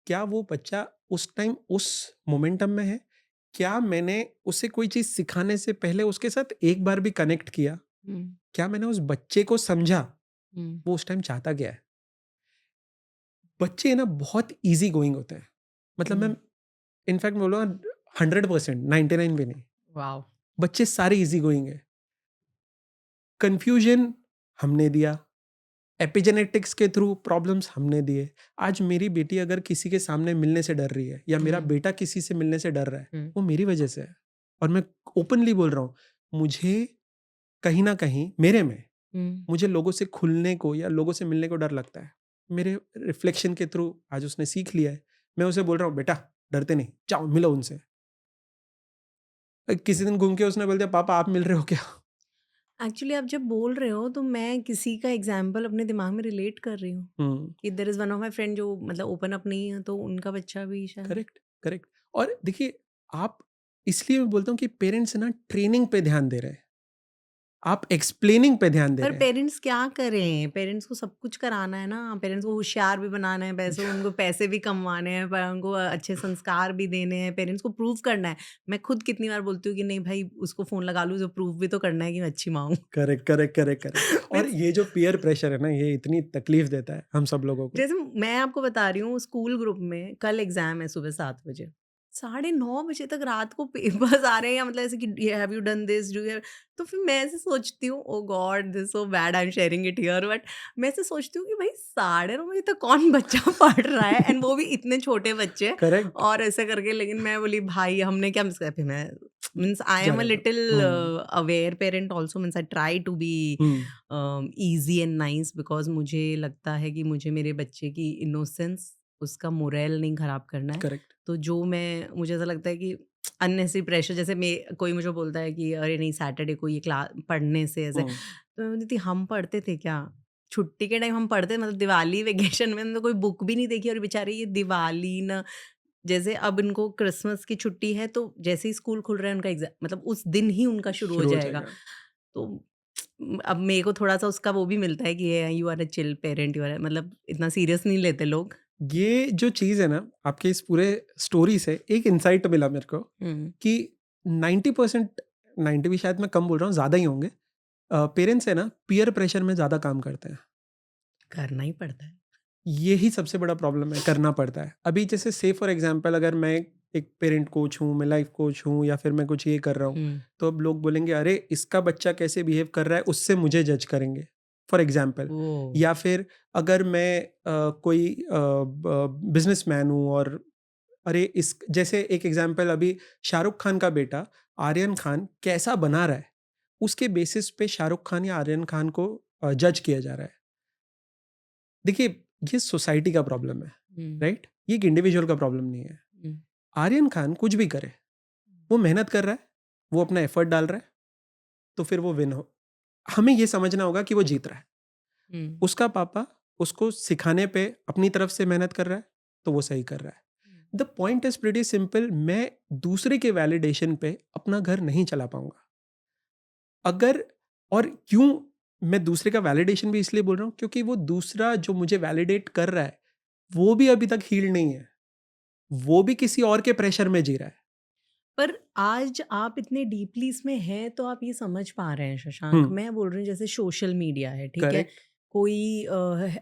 क्या वो बच्चा उस टाइम उस मोमेंटम में है? क्या मैंने उसे कोई चीज़ सिखाने से पहले उसके साथ एक बार भी कनेक्ट किया? क्या मैंने उस बच्चे को समझा? वो उस टाइम चाहता क्या है? बच्चे ना बहुत ईज़ी गोइंग होते हैं। मतलब मैं इनफैक्ट मैं बोलूँगा 100%, 99 भी नहीं। वाओ! बच्चे सारे ईज़ी गोइंग हैं। कन्फ्यूजन हमने दिया, एपिजेनेटिक्स के थ्रू प्रॉब्लम्स हमने दिए। आज मेरी बेटी अगर किसी के सामने मिलने से डर रही है या मेरा बेटा किसी से मिलने से डर रहा है, वो मेरी वजह से है। और मैं ओपनली बोल रहा हूँ, मुझे कहीं न कहीं मेरे में, मुझे लोगों से खुलने को या लोगों से मिलने को डर लगता है। मेरे रिफ्लेक्शन के थ्रू आज उसने सीख लिया है। मैं उसे बोल रहा हूँ, बेटा डरते नहीं, जाओ मिलो उनसे। किसी दिन घूम के उसने बोल दिया, पापा आप मिल रहे हो क्या? एक्चुअली आप जब बोल रहे हो तो मैं किसी का एग्जाम्पल अपने दिमाग में रिलेट कर रही हूँ हुँ, कि there is one of my friend जो मतलब ओपन अप नहीं है, तो उनका बच्चा भी शायद। Correct, correct. और देखिए, आप, इसलिए मैं बोलता हूँ कि पेरेंट्स ना ट्रेनिंग पे ध्यान दे रहे हैं। आप एक्सप्लेनिंग पे ध्यान दे पर रहे हैं। पेरेंट्स क्या करें? पेरेंट्स को सब कुछ कराना है ना, पेरेंट्स को होशियार भी बनाना है, पैसे उनको पैसे भी कमवाने हैं, पर उनको अच्छे संस्कार भी देने हैं, पेरेंट्स को प्रूव करना है। मैं खुद कितनी बार बोलती हूँ कि नहीं भाई, उसको फ़ोन लगा लूँ, जो प्रूफ भी तो करना है कि मैं अच्छी माँ हूँ। Correct, correct, correct, correct. और मीन्स, ये जो पीयर प्रेशर है ना, ये इतनी तकलीफ देता है हम सब लोगों को। जैसे मैं आपको बता रही हूँ, स्कूल ग्रुप में कल एग्ज़ाम है सुबह 7 बजे। 9:30 बजे तक रात को पेपर्स आ रहे हैं, या मतलब ऐसे कि have you done this, do you, तो फिर मैं ऐसे सोचती हूँ, oh God this so bad I am sharing it here, but मैं ऐसे सोचती हूँ कि भाई 9:30 बजे तक कौन बच्चा पढ़ रहा है, एंड वो भी इतने छोटे बच्चे, करेक्ट। और ऐसे करके। लेकिन मैं बोली भाई हमने क्या मिस किया, फिर मैं मीन्स आई एम अ ज़्यादा कर little aware parent also, means I try to be हुँ, ईजी एंड नाइस, बिकॉज मुझे लगता है कि मुझे मेरे बच्चे की इनोसेंस, उसका मोरल नहीं खराब करना है। करेक्ट। तो जो मैं, मुझे ऐसा लगता है कि अननेसेसरी प्रेशर, जैसे मैं, कोई मुझे बोलता है कि अरे नहीं सैटरडे को ये क्लास पढ़ने से ऐसे, हुँ, तो मैं बोलती थी हम पढ़ते थे क्या? छुट्टी के टाइम हम पढ़ते, मतलब दिवाली वेकेशन में हमने कोई बुक भी नहीं देखी, और बेचारे ये दिवाली न, जैसे अब इनको क्रिसमस की छुट्टी है, तो जैसे ही स्कूल खुल रहा है उनका एग्जाम, मतलब उस दिन ही उनका शुरू हो शुरू हो जाएगा। जाएगा। तो अब मेरे को थोड़ा सा उसका वो भी मिलता है कि you are a chill parent, you are, मतलब इतना सीरियस नहीं लेते लोग। ये जो चीज़ है ना, आपके इस पूरे स्टोरी से एक इनसाइट मिला मेरे को हम्म, कि 90%, 90 भी शायद मैं कम बोल रहा हूँ, ज़्यादा ही होंगे, पेरेंट्स है ना, पीयर प्रेशर में ज़्यादा काम करते हैं। करना ही पड़ता है। यही सबसे बड़ा प्रॉब्लम है, करना पड़ता है। अभी जैसे से फॉर एग्ज़ाम्पल अगर मैं एक पेरेंट कोच हूँ, मैं लाइफ़ कोच हूँ या फिर मैं कुछ ये कर रहा हूँ, हम्म, तो अब लोग बोलेंगे अरे! इसका बच्चा कैसे बिहेव कर रहा है, उससे मुझे जज करेंगे, फॉर एग्ज़ाम्पल। वो या फिर अगर मैं कोई बिज़नेसमैन हूँ और अरे इस जैसे एक एग्ज़ाम्पल अभी शाहरुख खान का बेटा आर्यन खान कैसा बना रहा है, उसके बेसिस पे शाहरुख खान या आर्यन खान को जज किया जा रहा है। देखिए, ये सोसाइटी का प्रॉब्लम है, हम्म, राइट? ये एक इंडिविजुअल का प्रॉब्लम नहीं है। हम्म, आर्यन खान कुछ भी करे, वो मेहनत कर रहा है, वो अपना एफर्ट डाल रहा है, तो फिर वो विन हो, हमें ये समझना होगा कि वो जीत रहा है। हम्म, उसका पापा उसको सिखाने पे अपनी तरफ से मेहनत कर रहा है, तो वो सही कर रहा है। The point is pretty simple, मैं दूसरे के वैलिडेशन पे अपना घर नहीं चला पाऊँगा। अगर और क्यों मैं दूसरे का वैलिडेशन भी इसलिए बोल रहा हूँ क्योंकि वो दूसरा जो मुझे वैलिडेट कर रहा है, वो भी अभी तक हील्ड नहीं है। वो भी किसी और के प्रेशर में जी रहा है। पर आज आप इतने डीपली इसमें हैं, तो आप ये समझ पा रहे हैं हुँ, शशांक। मैं बोल रही हूँ जैसे सोशल मीडिया है, ठीक है? करेक्ट। कोई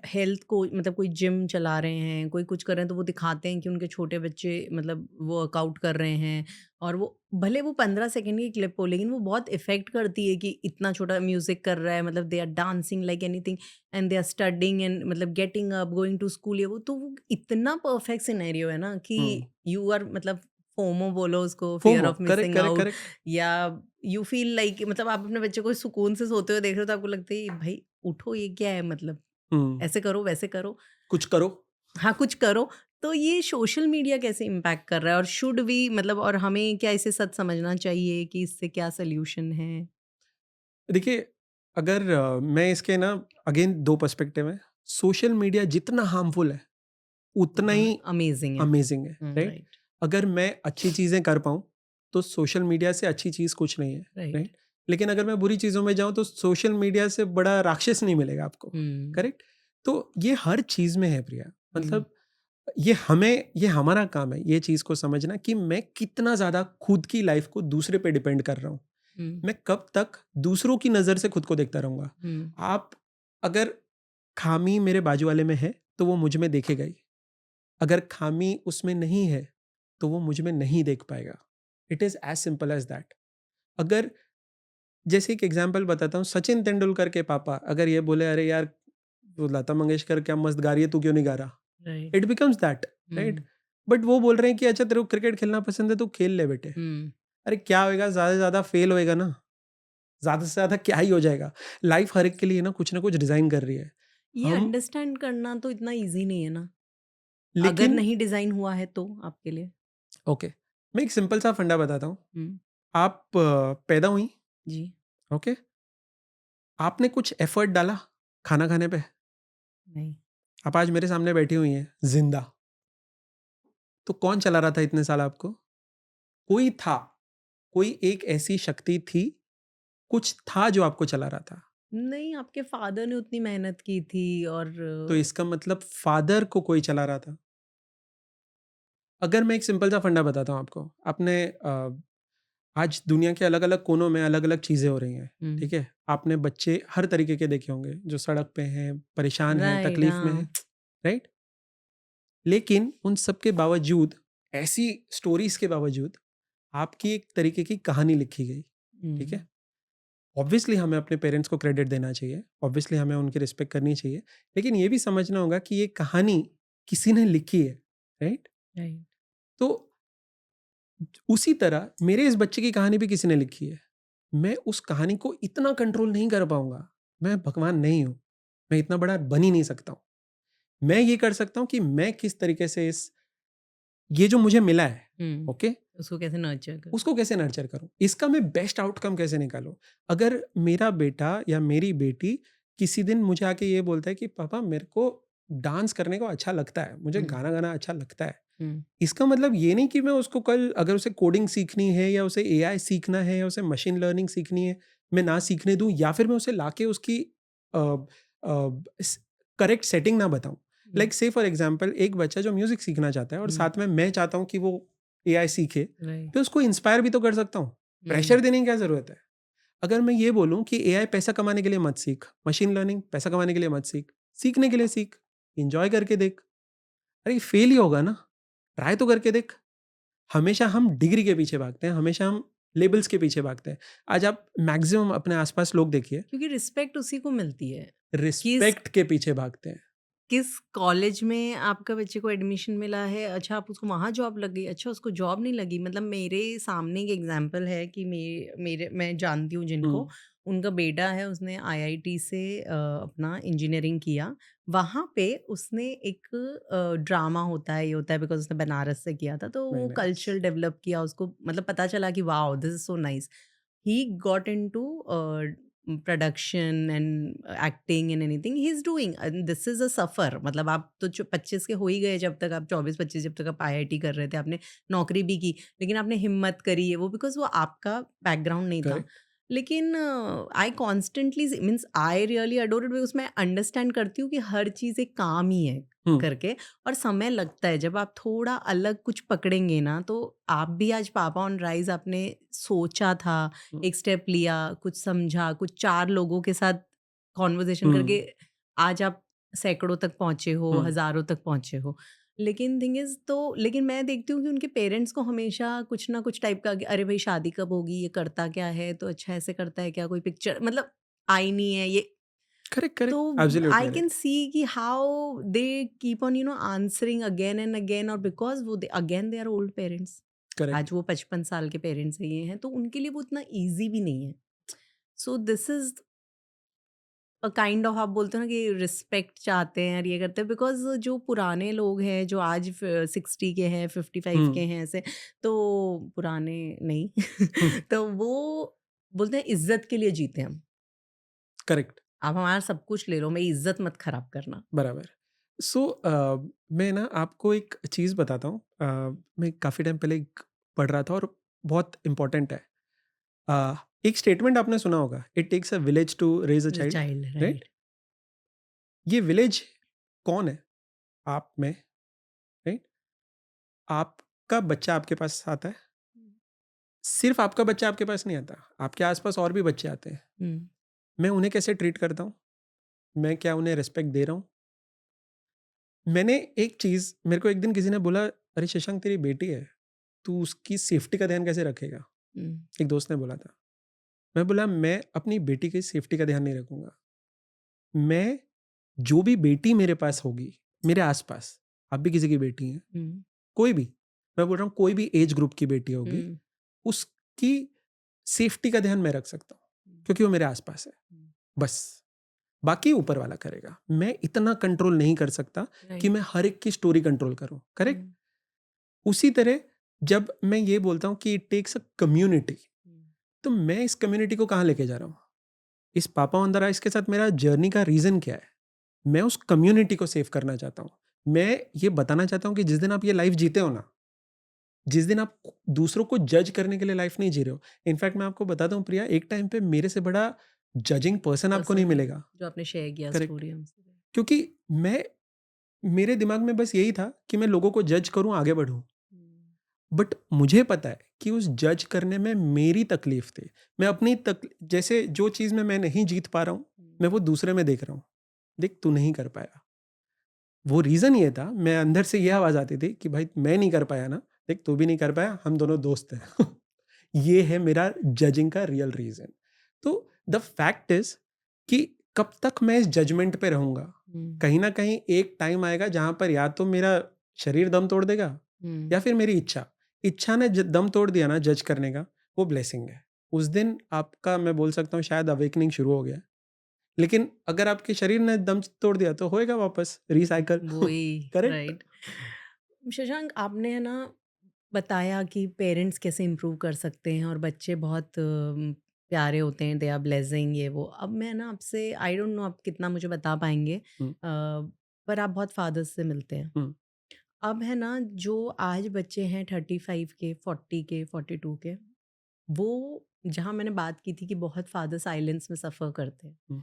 हेल्थ को, मतलब कोई जिम चला रहे हैं, कोई कुछ कर रहे हैं, तो वो दिखाते हैं कि उनके छोटे बच्चे मतलब वर्कआउट कर रहे हैं, और वो भले वो 15 सेकंड की क्लिप हो, लेकिन वो बहुत इफ़ेक्ट करती है कि इतना छोटा म्यूज़िक कर रहा है, मतलब they are dancing like anything, and they are studying and मतलब getting up, going to school, ये वो इतना परफेक्ट सिनेरियो है ना कि हुँ, यू आर, मतलब फोमो बोलो उसको, fear FOMO of correct, missing correct, out, correct. या यू फील लाइक, मतलब आप अपने बच्चे को सुकून से सोते हुए देख रहे हो, तो आपको लगता है भाई उठो, ये क्या है, मतलब हुँ, ऐसे करो वैसे करो, कुछ करो। हाँ कुछ करो। तो ये सोशल मीडिया कैसे इम्पैक्ट कर रहा है, और शुड वी, मतलब और हमें क्या इसे सच समझना चाहिए कि इससे क्या सोल्यूशन है? देखिए, अगर मैं इसके ना अगेन 2 पर्सपेक्टिव हैं। सोशल मीडिया जितना हार्मफुल है, उतना उतना ही अमेजिंग है। अमेज़िंग है, राइट? राइट, अगर मैं अच्छी चीज़ें कर पाऊँ, तो सोशल मीडिया से अच्छी चीज़ कुछ नहीं है, राइट। राइट? लेकिन अगर मैं बुरी चीज़ों में जाऊँ, तो सोशल मीडिया से बड़ा राक्षस नहीं मिलेगा आपको, हम्म, करेक्ट? तो ये हर चीज़ में है प्रिया। हम्म, मतलब ये हमारा काम है, ये चीज़ को समझना कि मैं कितना ज़्यादा खुद की लाइफ़ को दूसरे पे डिपेंड कर रहा हूँ। हम्म, मैं कब तक दूसरों की नज़र से खुद को देखता रहूँगा। हम्म, आप अगर खामी मेरे बाजू वाले में है, तो वो मुझ में देखेगा ही। अगर खामी उसमें नहीं है, तो वो मुझ में नहीं देख पाएगा। It is as simple as that. अगर जैसे एक एग्ज़ाम्पल बताता हूँ, सचिन तेंदुलकर के पापा अगर ये बोले, "अरे यार, वो लता मंगेशकर क्या मस्त गा रही है, तू क्यों नहीं गा रहा?" Right, it becomes that, right? Hmm, but वो बोल रहे हैं कि अच्छा तेरे को क्रिकेट खेलना पसंद है, तू खेल ले बेटे। हम्म। अरे क्या होएगा, ज़्यादा से ज़्यादा फेल होएगा ना। ज़्यादा से ज़्यादा क्या ही हो जाएगा? लाइफ़ हर एक के लिए ना कुछ डिज़ाइन कर रही है। ये हम अंडरस्टैंड करना तो इतना इजी नहीं है ना, अगर लेकिन नहीं डिजाइन हुआ है तो आपके लिए। ओके, मैं एक सिंपल सा फंडा बताता हूँ। हम्म, आप पैदा हुई, जी, ओके? आपने कुछ एफर्ट डाला खाना खाने पे? नहीं, आप आज मेरे सामने बैठी हुई हैं, ज़िंदा। तो कौन चला रहा था इतने साल आपको? कोई था, कोई एक ऐसी शक्ति थी, कुछ था जो आपको चला रहा था। नहीं, आपके फादर ने उतनी मेहनत की थी, और तो इसका मतलब फादर को कोई चला रहा था। अगर मैं एक सिंपल सा फंडा बताता हूँ आपको, आपने आज दुनिया के अलग-अलग कोनों में अलग-अलग चीज़ें हो रही हैं, हम्म, ठीक है? आपने बच्चे हर तरीके के देखे होंगे, जो सड़क पे हैं, परेशान हैं, राइट, तकलीफ़ में हैं, हाँ, राइट? लेकिन उन सब के बावजूद ऐसी स्टोरीज के बावजूद आपकी एक तरीके की कहानी लिखी गई, ठीक है। ऑब्वियसली हमें अपने पेरेंट्स को क्रेडिट देना चाहिए, ऑब्वियसली हमें उनकी रिस्पेक्ट करनी चाहिए, लेकिन ये भी समझना होगा कि ये कहानी किसी ने लिखी है, राइट। राइट। तो उसी तरह मेरे इस बच्चे की कहानी भी किसी ने लिखी है। मैं उस कहानी को इतना कंट्रोल नहीं कर पाऊंगा, मैं भगवान नहीं हूं, मैं इतना बड़ा बन ही नहीं सकता हूं। मैं ये कर सकता हूं कि मैं किस तरीके से इस ये जो मुझे मिला है, ओके, उसको कैसे नर्चर करो। उसको कैसे नर्चर करूं, इसका मैं बेस्ट आउटकम कैसे निकालूं। अगर मेरा बेटा या मेरी बेटी किसी दिन मुझे आके ये बोलता है कि पापा मेरे को डांस करने को अच्छा लगता है, मुझे गाना गाना अच्छा लगता है, इसका मतलब ये नहीं कि मैं उसको कल अगर उसे कोडिंग सीखनी है या उसे एआई सीखना है या उसे मशीन लर्निंग सीखनी है मैं ना सीखने दूं, या फिर मैं उसे लाके उसकी करेक्ट सेटिंग ना बताऊं। लाइक से फॉर एग्जाम्पल एक बच्चा जो म्यूजिक सीखना चाहता है और साथ में मैं चाहता हूँ कि वो एआई सीखे, तो उसको इंस्पायर भी तो कर सकता हूँ। प्रेशर देने की क्या जरूरत है। अगर मैं ये बोलूं कि एआई पैसा कमाने के लिए मत सीख, मशीन लर्निंग पैसा कमाने के लिए मत सीख, सीखने के लिए सीख, इंजॉय करके देख, अरे फेल ही होगा ना, ट्राई तो करके देख। हमेशा हम डिग्री के पीछे भागते हैं, हमेशा हम लेबल्स के पीछे भागते हैं। आज आप मैक्सिमम अपने आसपास लोग देखिए, क्योंकि रिस्पेक्ट उसी को मिलती है। रिस्पेक्ट के पीछे भागते हैं। किस कॉलेज में आपका बच्चे को एडमिशन मिला है, अच्छा आप उसको वहाँ जॉब लग गई, अच्छा उसको जॉब नहीं लगी। मतलब मेरे सामने एक एग्जांपल है कि मेरे मैं जानती हूँ जिनको, उनका बेटा है, उसने आईआईटी से अपना इंजीनियरिंग किया। वहाँ पे उसने एक ड्रामा होता है, ये होता है बिकॉज उसने बनारस से किया था, तो Very वो nice. कल्चर डेवलप किया, उसको मतलब पता चला कि wow this is so nice. He got into production and acting and anything he is doing, this is a सफर। मतलब आप तो 25 के हो ही गए, जब तक आप 24-25 जब तक आप आईआईटी कर रहे थे, आपने नौकरी भी की, लेकिन आपने हिम्मत करी है वो बिकॉज वो आपका बैकग्राउंड नहीं था। Correct. लेकिन आई constantly means I really adore it, because मैं अंडरस्टैंड करती हूँ कि हर चीज़ एक काम ही है करके, और समय लगता है। जब आप थोड़ा अलग कुछ पकड़ेंगे ना, तो आप भी आज पापा ऑन राइज आपने सोचा था, एक स्टेप लिया, कुछ समझा, कुछ 4 लोगों के साथ कॉन्वर्सेशन करके आज आप सैकड़ों तक पहुंचे हो, हजारों तक पहुंचे हो। लेकिन थिंग इज, तो लेकिन मैं देखती हूँ कि उनके पेरेंट्स को हमेशा कुछ ना कुछ टाइप का कि अरे भाई शादी कब होगी, ये करता क्या है, तो अच्छा ऐसे करता है क्या, कोई पिक्चर मतलब आई नहीं है ये। Correct, तो correct. Absolutely I correct. Can see कि how they keep on answering again and again, और बिकॉज वो again they are old parents. Correct. आज वो 55 साल के पेरेंट्स ये हैं, तो उनके लिए वो उतना ईजी भी नहीं है। So this is a kind of, आप बोलते हो ना कि रिस्पेक्ट चाहते हैं और ये करते हैं, बिकॉज जो पुराने लोग हैं जो आज 60 के हैं, 55 के हैं, ऐसे तो पुराने नहीं तो वो बोलते हैं इज्जत के लिए जीते हम। Correct. आप हमारा सब कुछ ले लो, मेरी इज्जत मत खराब करना। बराबर। सो मैं ना आपको एक चीज़ बताता हूँ। मैं काफ़ी टाइम पहले एक पढ़ रहा था और बहुत इम्पोर्टेंट है। एक स्टेटमेंट आपने सुना होगा, it takes a village to raise a child, child, right. Right. ये विलेज कौन है? आप में, राइट। आपका बच्चा आपके पास आता है, सिर्फ आपका बच्चा आपके पास नहीं आता, आपके आसपास और भी बच्चे आते हैं। मैं उन्हें कैसे ट्रीट करता हूँ, मैं क्या उन्हें रिस्पेक्ट दे रहा हूँ। मैंने एक चीज़, मेरे को एक दिन किसी ने बोला, अरे शशांक तेरी बेटी है, तू उसकी सेफ्टी का ध्यान कैसे रखेगा। एक दोस्त ने बोला था। मैं बोला मैं अपनी बेटी की सेफ्टी का ध्यान नहीं रखूंगा। मैं जो भी बेटी मेरे पास होगी, मेरे आसपास, आप भी किसी की बेटी हैं, कोई भी, मैं बोल रहा हूँ कोई भी एज ग्रुप की बेटी होगी, उसकी सेफ्टी का ध्यान मैं रख सकता हूँ क्योंकि वो मेरे आसपास है। बस बाकी ऊपर वाला करेगा। मैं इतना कंट्रोल नहीं कर सकता कि मैं हर एक की स्टोरी कंट्रोल करूं, करेक्ट। उसी तरह जब मैं ये बोलता हूं कि इट टेक्स अ कम्युनिटी, तो मैं इस कम्युनिटी को कहां लेके जा रहा हूं। इस पापा ऑन द राइज के साथ मेरा जर्नी का रीजन क्या है। मैं उस कम्युनिटी को सेव करना चाहता हूं। मैं ये बताना चाहता हूं कि जिस दिन आप ये लाइफ जीते हो ना, जिस दिन आप दूसरों को जज करने के लिए लाइफ नहीं जी रहे हो। इनफैक्ट मैं आपको बताता हूँ प्रिया, एक टाइम पे मेरे से बड़ा जजिंग पर्सन आपको नहीं मिलेगा, जो आपने शेयर किया करेक्ट। स्टोरी हमसे। क्योंकि मैं, मेरे दिमाग में बस यही था कि मैं लोगों को जज करूं, आगे बढ़ूं। बट मुझे पता है कि उस जज करने में मेरी तकलीफ थी। मैं अपनी जैसे जो चीज़ में मैं नहीं जीत पा रहा हूँ, मैं वो दूसरे में देख रहा हूँ। देख तू नहीं कर पाया, वो रीज़न ये था, मैं अंदर से ये आवाज़ आती थी कि भाई मैं नहीं कर पाया ना, देख तू भी नहीं कर पाया, हम दोनों दोस्त हैं। ये है मेरा जजिंग का रियल रीजन। तो द फैक्ट इज कि कब तक मैं इस जजमेंट पे रहूंगा? कहीं ना कहीं एक टाइम आएगा जहां पर या तो मेरा शरीर दम तोड़ देगा या फिर मेरी इच्छा ने दम तोड़ दिया ना जज करने का, वो ब्लेसिंग है। उस दिन आपका, मैं बोल सकता हूँ, शायद अवेकनिंग शुरू हो गया। लेकिन अगर आपके शरीर ने दम तोड़ दिया तो होएगा वापस रिसाइकल। वही करेक्ट। राइट। शशांक, आपने है ना बताया कि पेरेंट्स कैसे इम्प्रूव कर सकते हैं और बच्चे बहुत प्यारे होते हैं, दे आर ब्लेसिंग, ये वो। अब मैं ना आपसे, आई डोंट नो आप कितना मुझे बता पाएंगे, पर आप बहुत फादर्स से मिलते हैं। अब है ना, जो आज बच्चे हैं 35 के, 40 के, 42 के, वो, जहाँ मैंने बात की थी कि बहुत फादर साइलेंस में सफ़र करते हैं,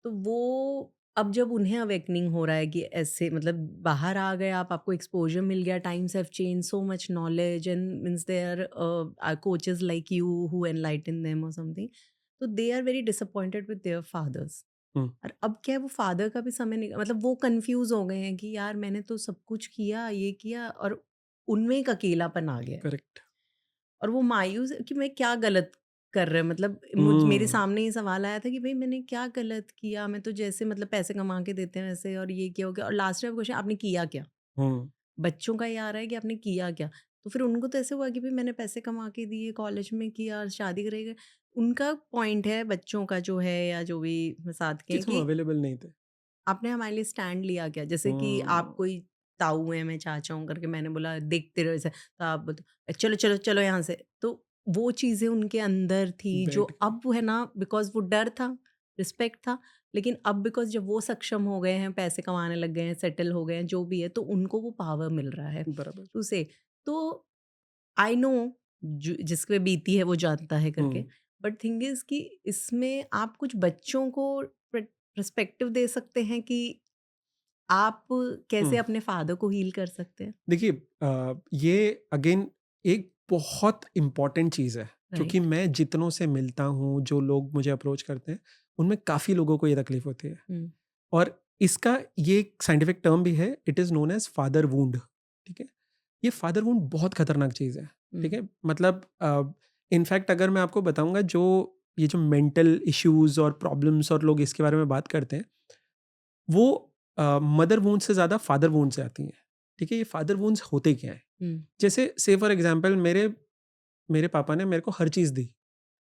तो वो अब जब उन्हें अवेकनिंग हो रहा है कि ऐसे मतलब बाहर आ गए आप, आपको एक्सपोजर मिल गया, times have change, so much knowledge, and means their coaches like you who enlighten them और समथिंग, तो they are very disappointed with their fathers. और अब क्या है, वो फादर का भी समय नहीं, मतलब वो कंफ्यूज हो गए हैं कि यार मैंने तो सब कुछ किया, ये किया, और उनमें एक अकेलापन आ गया है। करेक्ट। और वो मायूस है कि मैं क्या गलत कर रहे हैं, मतलब मेरे सामने ये सवाल आया था कि भाई मैंने क्या गलत किया, मैं तो जैसे मतलब पैसे कमा के देते हैं वैसे, और ये क्या हो गया, और लास्ट में क्वेश्चन, आपने किया क्या? बच्चों का ये आ रहा है कि आपने किया क्या? तो फिर उनको तो ऐसे हुआ कि भाई मैंने पैसे कमा के दिए, कॉलेज में किया, शादी करेगा। उनका पॉइंट है बच्चों का जो है, या जो भी साथ के कि हैं, हम कि अवेलेबल नहीं थे। आपने हमारे लिए स्टैंड लिया क्या? जैसे कि आप कोई ताऊ हैं, मैं चाचा हूँ करके मैंने बोला देखते रहो ऐसे, तो आप चलो चलो चलो यहाँ से, तो वो चीज़ें उनके अंदर थी जो बैठ के। अब है ना, बिकॉज वो डर था, रिस्पेक्ट था, लेकिन अब बिकॉज जब वो सक्षम हो गए हैं, पैसे कमाने लग गए हैं, सेटल हो गए हैं, जो भी है, तो उनको वो पावर मिल रहा है बराबर। उसे। तो आई नो, जिस पे बीती है वो जानता है करके, बट थिंग इज कि इसमें आप कुछ बच्चों को पर्सपेक्टिव दे सकते हैं कि आप कैसे अपने फादर को हील कर सकते हैं? देखिए, ये अगेन एक बहुत इम्पॉर्टेंट चीज़ है, क्योंकि राइट। मैं जितनों से मिलता हूँ, जो लोग मुझे अप्रोच करते हैं, उनमें काफ़ी लोगों को ये तकलीफ होती है। हम्म। और इसका ये एक साइंटिफिक टर्म भी है, it is known as father wound. ठीक है? ये फादर वुंड बहुत खतरनाक चीज़ है। ठीक है? मतलब इनफैक्ट अगर मैं आपको बताऊंगा, जो ये जो मेंटल इश्यूज और प्रॉब्लम्स और लोग इसके बारे में बात करते हैं, वो मदर वुंड से ज़्यादा फादर वुंड से आती हैं। ठीक है? ये फादर वुंड्स होते क्या हैं? जैसे से फॉर एग्जांपल, मेरे मेरे पापा ने मेरे को हर चीज़ दी।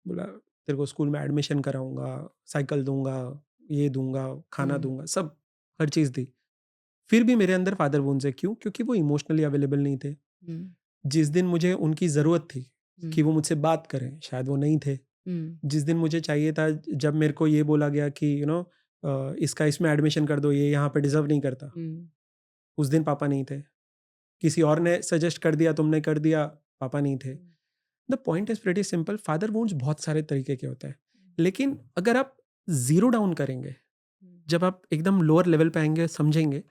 बोला तेरे को स्कूल में एडमिशन कराऊंगा, साइकिल दूंगा, ये दूंगा, खाना दूंगा, सब हर चीज़ दी। फिर भी मेरे अंदर फादर वुंड्स है। क्यों? क्योंकि वो इमोशनली अवेलेबल नहीं थे। जिस दिन मुझे उनकी ज़रूरत थी कि वो मुझसे बात करें, शायद वो नहीं थे। जिस दिन मुझे चाहिए था, जब मेरे को ये बोला गया कि इसका इसमें एडमिशन कर दो, ये यहाँ पे डिजर्व नहीं करता, उस दिन पापा नहीं थे। किसी और ने सजेस्ट कर दिया, तुमने कर दिया, पापा नहीं थे। The point is pretty simple, father wounds बहुत सारे तरीके के होते हैं। लेकिन अगर आप जीरो डाउन करेंगे, जब आप एकदम लोअर लेवल पे आएंगे, समझेंगे,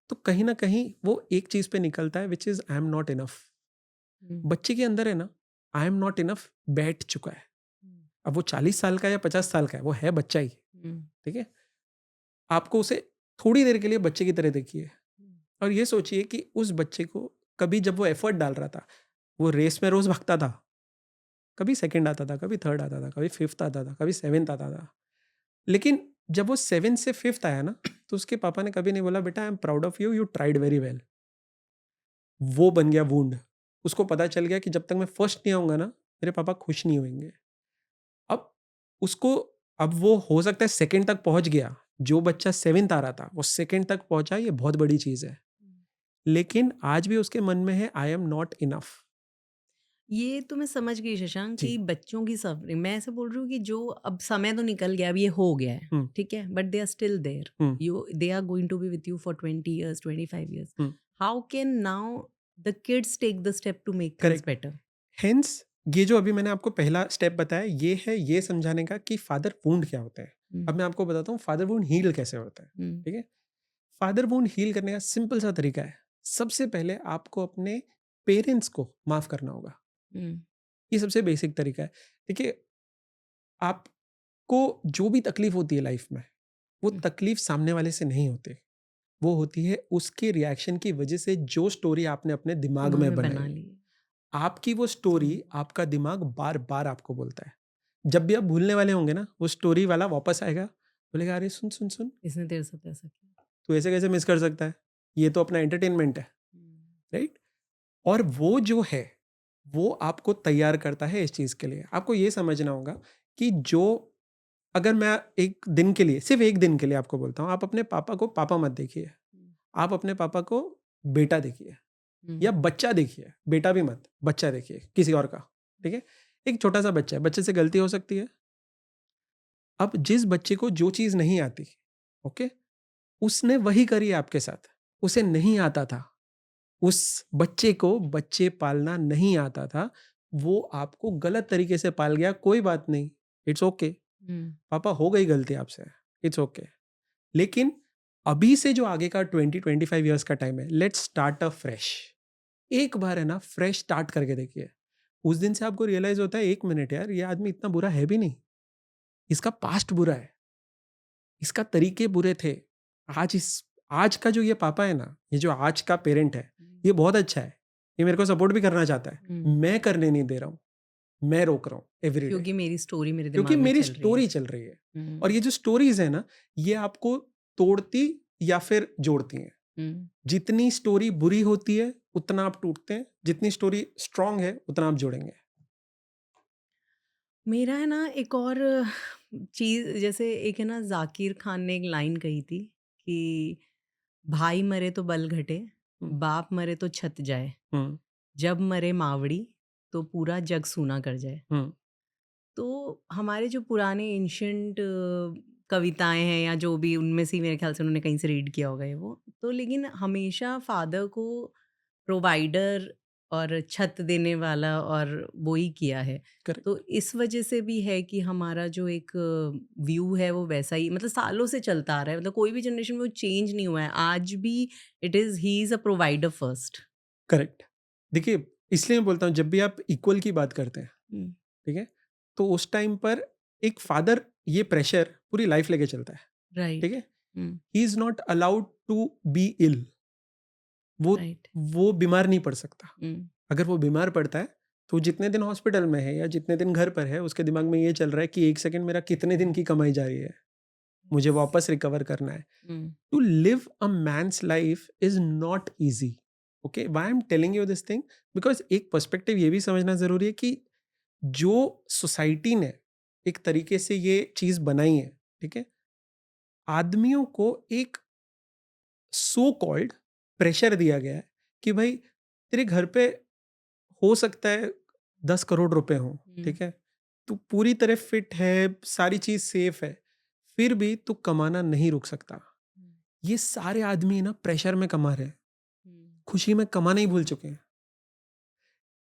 तो कहीं ना कहीं वो एक चीज पे निकलता है, which is I am not enough. बच्चे के अंदर है ना, आई एम नॉट इनफ बैठ चुका है। अब वो 40 साल का या 50 साल का है, वो है बच्चा ही। ठीक है? आपको उसे थोड़ी देर के लिए बच्चे की तरह देखिए, और ये सोचिए कि उस बच्चे को कभी, जब वो एफर्ट डाल रहा था, वो रेस में रोज भागता था, कभी सेकंड आता था, कभी थर्ड आता था, कभी फिफ्थ आता था, कभी सेवेंथ आता था। लेकिन जब वो सेवेंथ से फिफ्थ आया ना, तो उसके पापा ने कभी नहीं बोला बेटा I am proud of you, you tried very well. वो बन गया वुंड। उसको पता चल गया कि जब तक मैं फर्स्ट नहीं आऊंगा ना, मेरे पापा खुश नहीं होंगे। अब उसको, अब वो हो सकता है सेकंड तक पहुंच गया, जो बच्चा सेवेंथ आ रहा था वो सेकंड तक पहुंचा, ये बहुत बड़ी चीज है। लेकिन आज भी उसके मन में है आई एम नॉट इनफ। ये तो मैं समझ गई शशांक जी। कि बच्चों की सफरिंग, मैं ऐसे बोल रही हूँ कि जो अब समय तो निकल गया, अब ये हो गया है, हम्म। ठीक है, but they are still there, hmm. You they are going to be with you for 20 years, 25 years. Hmm. How can now the kids take the step to make things correct. Better? Hence ये जो अभी मैंने आपको पहला step बताया, ये है ये समझाने का कि फादर वुंड क्या होता है। अब मैं आपको बताता हूँ फादर वुंड हील कैसे होता है। ठीक है? फादर वुंड हील करने का सिंपल सा तरीका है, सबसे पहले आपको अपने पेरेंट्स को माफ करना होगा। ये सबसे बेसिक तरीका है। देखिए, आपको जो भी तकलीफ होती है लाइफ में, वो तकलीफ सामने वाले से नहीं होती, वो होती है उसके रिएक्शन की वजह से, जो स्टोरी आपने अपने दिमाग में बना बनाई। ली। आपकी वो स्टोरी आपका दिमाग बार बार आपको बोलता है। जब भी आप भूलने वाले होंगे ना, वो स्टोरी वाला वापस आएगा, बोलेगा अरे सुन सुन सुन, इसने तेरे साथ ऐसा किया। तू ऐसे कैसे मिस कर सकता है, ये तो अपना एंटरटेनमेंट है, राइट। और वो जो है वो आपको तैयार करता है इस चीज़ के लिए। आपको ये समझना होगा कि जो, अगर मैं एक दिन के लिए, सिर्फ एक दिन के लिए आपको बोलता हूँ, आप अपने पापा को पापा मत देखिए, आप अपने पापा को बेटा देखिए या बच्चा देखिए। बेटा भी मत, बच्चा देखिए किसी और का, ठीक है। एक छोटा सा बच्चा है, बच्चे से गलती हो सकती है। अब जिस बच्चे को जो चीज़ नहीं आती, ओके, उसने वही करी आपके साथ, उसे नहीं आता था, उस बच्चे को बच्चे पालना नहीं आता था, वो आपको गलत तरीके से पाल गया, कोई बात नहीं, इट्स ओके। पापा हो गई गलती आपसे, इट्स ओके। लेकिन अभी से जो आगे का 20-25 ईयर्स का टाइम है, लेट्स स्टार्ट अ फ्रेश। एक बार है ना फ्रेश स्टार्ट करके देखिए। उस दिन से आपको रियलाइज होता है, एक मिनट यार, ये आदमी इतना बुरा है भी नहीं, इसका पास्ट बुरा है, इसका तरीके बुरे थे। आज का जो ये पापा है ना, ये जो आज का पेरेंट है, ये बहुत अच्छा है, ये मेरे को सपोर्ट भी करना चाहता है, मैं करने नहीं दे रहा हूँ, मैं रोक रहा हूँ एवरी डे, क्योंकि मेरी स्टोरी मेरे क्योंकि दिमाग में मेरी चल रही है। स्टोरी चल रही है। और ये जो स्टोरीज है ना, ये आपको तोड़ती या फिर जोड़ती हैं। जितनी स्टोरी बुरी होती है उतना आप टूटते हैं, जितनी स्टोरी स्ट्रांग है उतना आप जोड़ेंगे। मेरा है ना एक और चीज़, जैसे एक है ना, जाकिर खान ने एक लाइन कही थी कि भाई मरे तो बल घटे, बाप मरे तो छत जाए, जब मरे मावड़ी तो पूरा जग सूना कर जाए। तो हमारे जो पुराने एंशंट कविताएं हैं या जो भी, उनमें से मेरे ख्याल से उन्होंने कहीं से रीड किया होगा ये वो, तो लेकिन हमेशा फादर को प्रोवाइडर और छत देने वाला और वो ही किया है। Correct. तो इस वजह से भी है कि हमारा जो एक व्यू है वो वैसा ही, मतलब सालों से चलता आ रहा है, मतलब कोई भी जनरेशन में वो चेंज नहीं हुआ है आज भी। It is he is a provider first. Correct. देखिए, इसलिए मैं बोलता हूँ, जब भी आप इक्वल की बात करते हैं, ठीक है, तो उस टाइम पर एक फादर ये प्रेशर पूरी लाइफ लेके चलता है, राइट। ठीक है। He is not allowed to be ill. वो राइट। वो बीमार नहीं पड़ सकता। अगर वो बीमार पड़ता है तो जितने दिन हॉस्पिटल में है या जितने दिन घर पर है, उसके दिमाग में ये चल रहा है कि एक सेकंड मेरा कितने दिन की कमाई जा रही है, मुझे वापस रिकवर करना है। To live a man's life is not easy. Okay, why I am telling you this thing, because एक पर्सपेक्टिव ये भी समझना जरूरी है कि जो सोसाइटी ने एक तरीके से ये चीज बनाई है, ठीक है, आदमियों को एक सो कॉल्ड प्रेशर दिया गया है कि भाई तेरे घर पे हो सकता है 10 करोड़ रुपए हो, ठीक है, तू पूरी तरह फिट है, सारी चीज सेफ है, फिर भी तू कमाना नहीं रुक सकता। ये सारे आदमी ना प्रेशर में कमा रहे हैं, खुशी में कमाना ही भूल चुके हैं।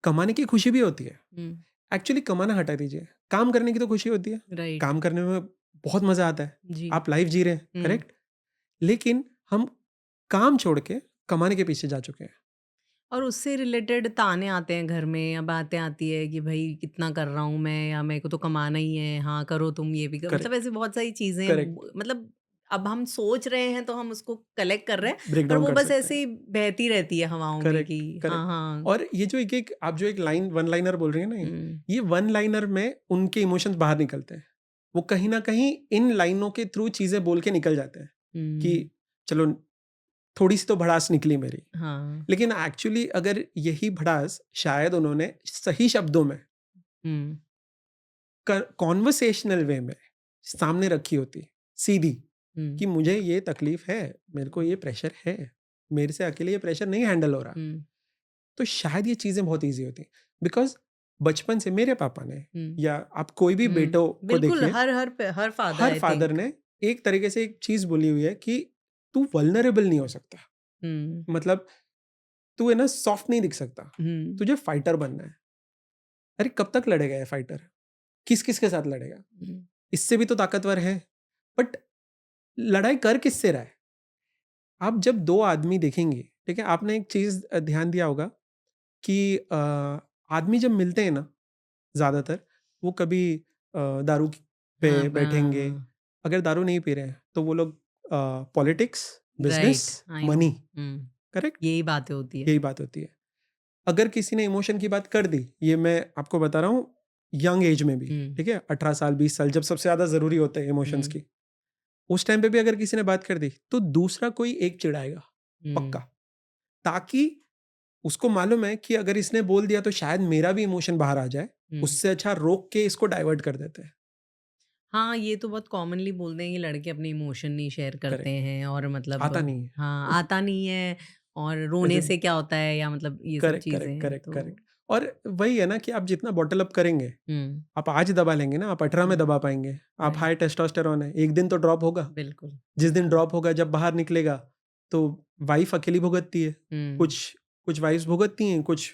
कमाने की खुशी भी होती है, एक्चुअली कमाना हटा दीजिए, काम करने की तो खुशी होती है, राइट। काम करने में बहुत मजा आता है, जी। आप लाइफ जी रहे हैं, करेक्ट। लेकिन हम काम छोड़ के कमाने के पीछे जा चुके हैं। और उससे रिलेटेड ताने आते हैं घर में, या बातें आती है कि भाई कितना कर रहा हूँ मैं, या मेरे को तो कमाना ही है, हाँ करो तुम ये भी करो, मतलब करेक्ट, ऐसे बहुत सारी चीजें करेक्ट, मतलब अब हम सोच रहे हैं तो हम उसको कलेक्ट कर रहे हैं, ब्रेक पर डाउन वो कर बस सकते ऐसे हैं। ही बहती रहती है हवाओं में कि करेक्ट, हाँ करेक्ट। हाँ। और ये जो एक आप जो एक लाइन वन लाइनर बोल रही है ना, ये वन लाइनर में उनके इमोशंस बाहर निकलते हैं। वो कहीं ना कहीं इन लाइनों के थ्रू चीजें बोल के निकल जाते हैं कि चलो थोड़ी सी तो भड़ास निकली मेरी। हाँ। लेकिन एक्चुअली अगर यही भड़ास शायद उन्होंने सही शब्दों में, कॉन्वर्सेशनल वे में सामने रखी होती, सीधी, कि मुझे ये तकलीफ है, मेरे को ये प्रेशर है, मेरे से अकेले ये प्रेशर नहीं हैंडल हो रहा, तो शायद ये चीजें बहुत इजी होती। बिकॉज बचपन से मेरे पापा ने, या आप कोई भी बेटों को बिल्कुल, देखिए, हर फादर हर आई फादर थिंक। ने एक तरीके से एक चीज बोली हुई है कि तू वल्नरेबल नहीं हो सकता, मतलब तू है ना सॉफ्ट नहीं दिख सकता, तुझे फाइटर बनना है। अरे कब तक लड़ेगा ये फाइटर, किस किस के साथ लड़ेगा, इससे भी तो ताकतवर है, बट लड़ाई कर किससे रहा है। आप जब दो आदमी देखेंगे, ठीक है, आपने एक चीज ध्यान दिया होगा कि आदमी जब मिलते हैं ना, ज्यादातर वो कभी दारू पे हाँ, बैठेंगे, अगर दारू नहीं पी रहे हैं तो वो लोग politics, business, right, I know. Money, correct, यही बातें होती है। यही बात होती है। अगर किसी ने इमोशन की बात कर दी, ये मैं आपको बता रहा हूँ यंग एज में भी, ठीक है, 18 साल 20 साल, जब सबसे ज्यादा जरूरी होते हैं इमोशंस की, उस टाइम पे भी अगर किसी ने बात कर दी तो दूसरा कोई एक चिढ़ाएगा पक्का, ताकि उसको मालूम है कि अगर इसने बोल दिया तो शायद मेरा भी इमोशन बाहर आ जाए, उससे अच्छा रोक के इसको डाइवर्ट कर देते हैं। हाँ, ये तो बहुत कॉमनली बोलते हैं कि लड़के अपने इमोशन नहीं शेयर करते करेक्ट, हैं और मतलब आता नहीं है। हाँ, आता नहीं है और रोने जैसे से क्या होता है या मतलब ये सब करेक्ट चीज़ें करेक्ट हैं करेक्ट तो करेक्ट। और वही है ना कि आप जितना बॉटल अप करेंगे, हुँ, आप आज दबा लेंगे ना, आप 18 में हुँ, दबा पाएंगे। आप राइट, हाई टेस्टोस्टेरोन है, एक दिन तो ड्रॉप होगा। बिल्कुल, जिस दिन बिल्कुल। ड्रॉप होगा, जब बाहर निकलेगा, तो वाइफ अकेली भुगतती है। हुँ, कुछ कुछ वाइफ्स भुगतती हैं, कुछ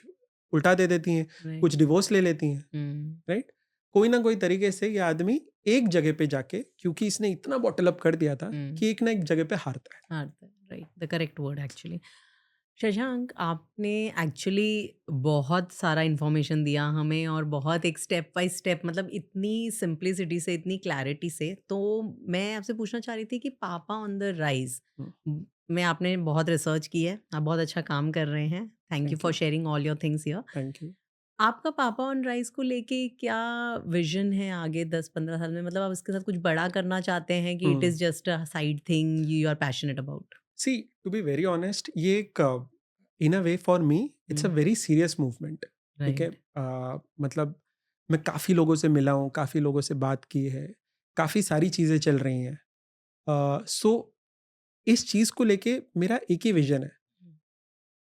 उल्टा दे देती हैं, राइट, कुछ डिवोर्स ले लेती हैं, हुँ, राइट? कोई ना कोई तरीके से ये आदमी एक जगह पे जाके, क्योंकि इसने इतना बॉटल अप कर दिया था हुँ। कि एक ना एक जगह पे हारता है। हारता है, right, the correct word actually. Shashank, आपने एक्चुअली बहुत सारा इन्फॉर्मेशन दिया हमें और बहुत एक स्टेप बाय स्टेप मतलब इतनी सिंप्लिसिटी से, इतनी क्लैरिटी से। तो मैं आपसे पूछना चाह रही थी कि पापा ऑन द राइज़ हुँ, में आपने बहुत रिसर्च की है, आप बहुत अच्छा काम कर रहे हैं। Thank you thank for you, sharing all your things here. Thank you. आपका पापा ऑन राइज़ को लेके क्या विज़न है आगे 10-15 साल में? मतलब आप इसके साथ कुछ बड़ा करना चाहते हैं कि it hmm. Is just a side thing you are passionate about? See, to be very honest, ये एक in a way for me it's a hmm, very serious movement, ठीक है? राइट। मतलब मैं काफ़ी लोगों से मिला हूँ, काफ़ी लोगों से बात की है, काफ़ी सारी चीज़ें चल रही हैं। सो इस चीज़ को लेके मेरा एक ही विज़न है।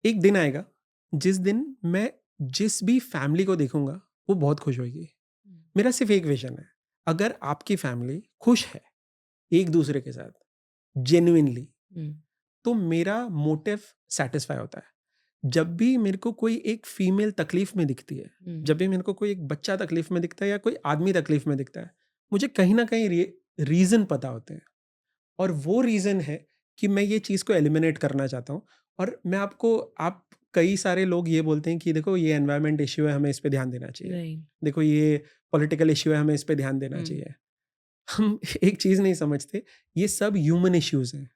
एक दिन आएगा, जिस दिन मैं जिस भी फैमिली को देखूँगा, वो बहुत खुश होएगी। हुँ, मेरा सिर्फ़ एक विज़न है, अगर आपकी फैमिली खुश है, एक-दूसरे के साथ, जेनुइनली, हुँ, तो मेरा मोटिव सैटिस्फाई होता है। जब भी मेरे को कोई एक फीमेल तकलीफ में दिखती है, हुँ, जब भी मेरे को कोई एक बच्चा तकलीफ में दिखता है या कोई आदमी तकलीफ में दिखता है, मुझे कहीं न कहीं रीज़न पता होते हैं, और वो रीज़न है कि मैं ये चीज़ को एलिमिनेट करना चाहता हूँ। और मैं आपको आप कई सारे लोग ये बोलते हैं कि देखो ये एनवायरनमेंट इश्यू है, हमें इस पे ध्यान देना चाहिए। राइट। देखो ये पॉलिटिकल इश्यू है, हमें इस पे ध्यान देना हुँ, चाहिए। हम एक चीज़ नहीं समझते, ये सब ह्यूमन इश्यूज़ हैं।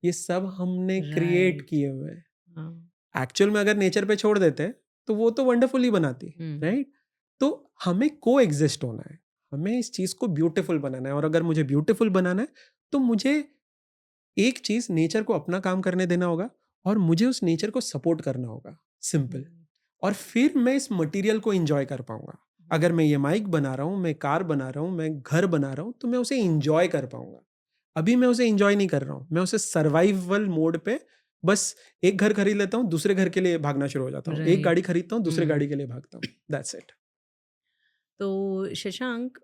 ये सब हमने क्रिएट राइट। किए हुए हैं। हाँ, एक्चुअल में अगर नेचर पे छोड़ देते, तो वो तो वंडरफुल ही बनाती, हुँ, राइट? तो हमें कोएग्जिस्ट होना है। हमें इस चीज़ को ब्यूटीफुल बनाना है, और अगर मुझे ब्यूटीफुल बनाना है, तो मुझे एक चीज़ नेचर को अपना काम करने देना होगा, और मुझे उस नेचर को सपोर्ट करना होगा, सिंपल। राइट, और फिर मैं इस मटेरियल को एन्जॉय कर पाऊँगा। हुँ, अगर मैं ये माइक बना रहा हूँ, मैं कार बना रहा हूँ, मैं घर बना रहा हूँ, तो मैं उसे एन्जॉय कर पाऊँगा। अभी मैं उसे एन्जॉय नहीं कर रहा हूँ, मैं उसे सर्वाइवल मोड पे बस एक घर खरीद लेता हूँ, दूसरे घर के लिए भागना शुरू हो जाता हूँ। एक राइट, गाड़ी खरीदता हूँ, दूसरे हुँ। गाड़ी के लिए भागता हूँ। That's it. तो शशांक,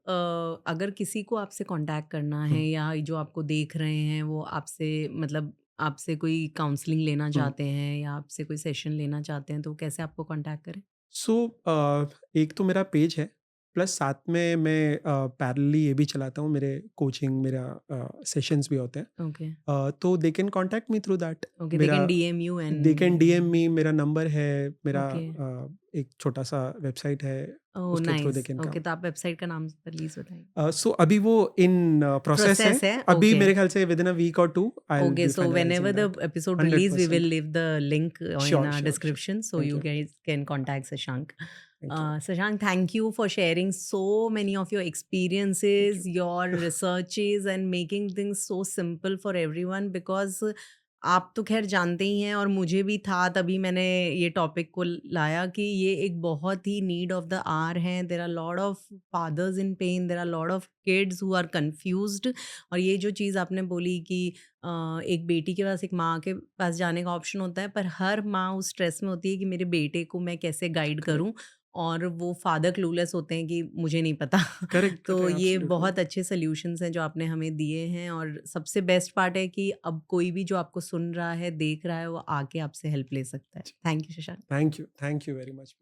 अगर किसी को आपसे कॉन्टैक्ट करना हुँ, है या जो आपको देख रहे हैं वो आपसे मतलब आपसे कोई काउंसलिंग लेना हुँ। चाहते हैं या आपसे कोई सेशन लेना चाहते हैं तो कैसे आपको कॉन्टैक्ट करें? सो एक तो मेरा पेज है, प्लस साथ में मैं पैरेलली ये भी चलाता हूँ, मेरे कोचिंग, मेरा सेशंस भी होते हैं। ओके, तो they can contact me through that. Okay, they मेरा can DM you they can DM and me, मेरा नंबर है, मेरा ओके, एक छोटा-सा वेबसाइट है, ओह उसके through they nice, can okay, come. तो आप वेबसाइट का नाम प्लीज़ बताइए? सो अभी वो इन प्रोसेस है। प्रोसेस है, अभी ओके। मेरे ख्याल से विदिन अ वीक और 2 I will Okay, be so whenever finalising the that. episode release, we will 100%। leave the link in sure, our sure, sure. description so thank you you, guys can contact Sashank. Thank you, Sashank, thank you for sharing so many of your thank experiences, you. your researches, and making things so simple for everyone because आप तो खैर जानते ही हैं और मुझे भी था तभी मैंने ये टॉपिक को लाया कि ये एक बहुत ही नीड ऑफ द आवर है। There are lot of fathers in pain, there are lot of kids who are confused. और ये जो चीज़ आपने बोली कि एक बेटी के पास एक माँ के पास जाने का ऑप्शन होता है पर हर माँ उस स्ट्रेस में होती है कि मेरे बेटे को मैं कैसे गाइड करेक्ट, करूँ और वो फादर क्लूलेस होते हैं कि मुझे नहीं पता। करेक्ट, तो करेक्ट, ये एब्सोल्युटली। बहुत अच्छे सॉल्यूशंस हैं जो आपने हमें दिए हैं और सबसे बेस्ट पार्ट है कि अब कोई भी जो आपको सुन रहा है, देख रहा है, वो आके आपसे हेल्प ले सकता है। Thank you Shashank. Thank you very much.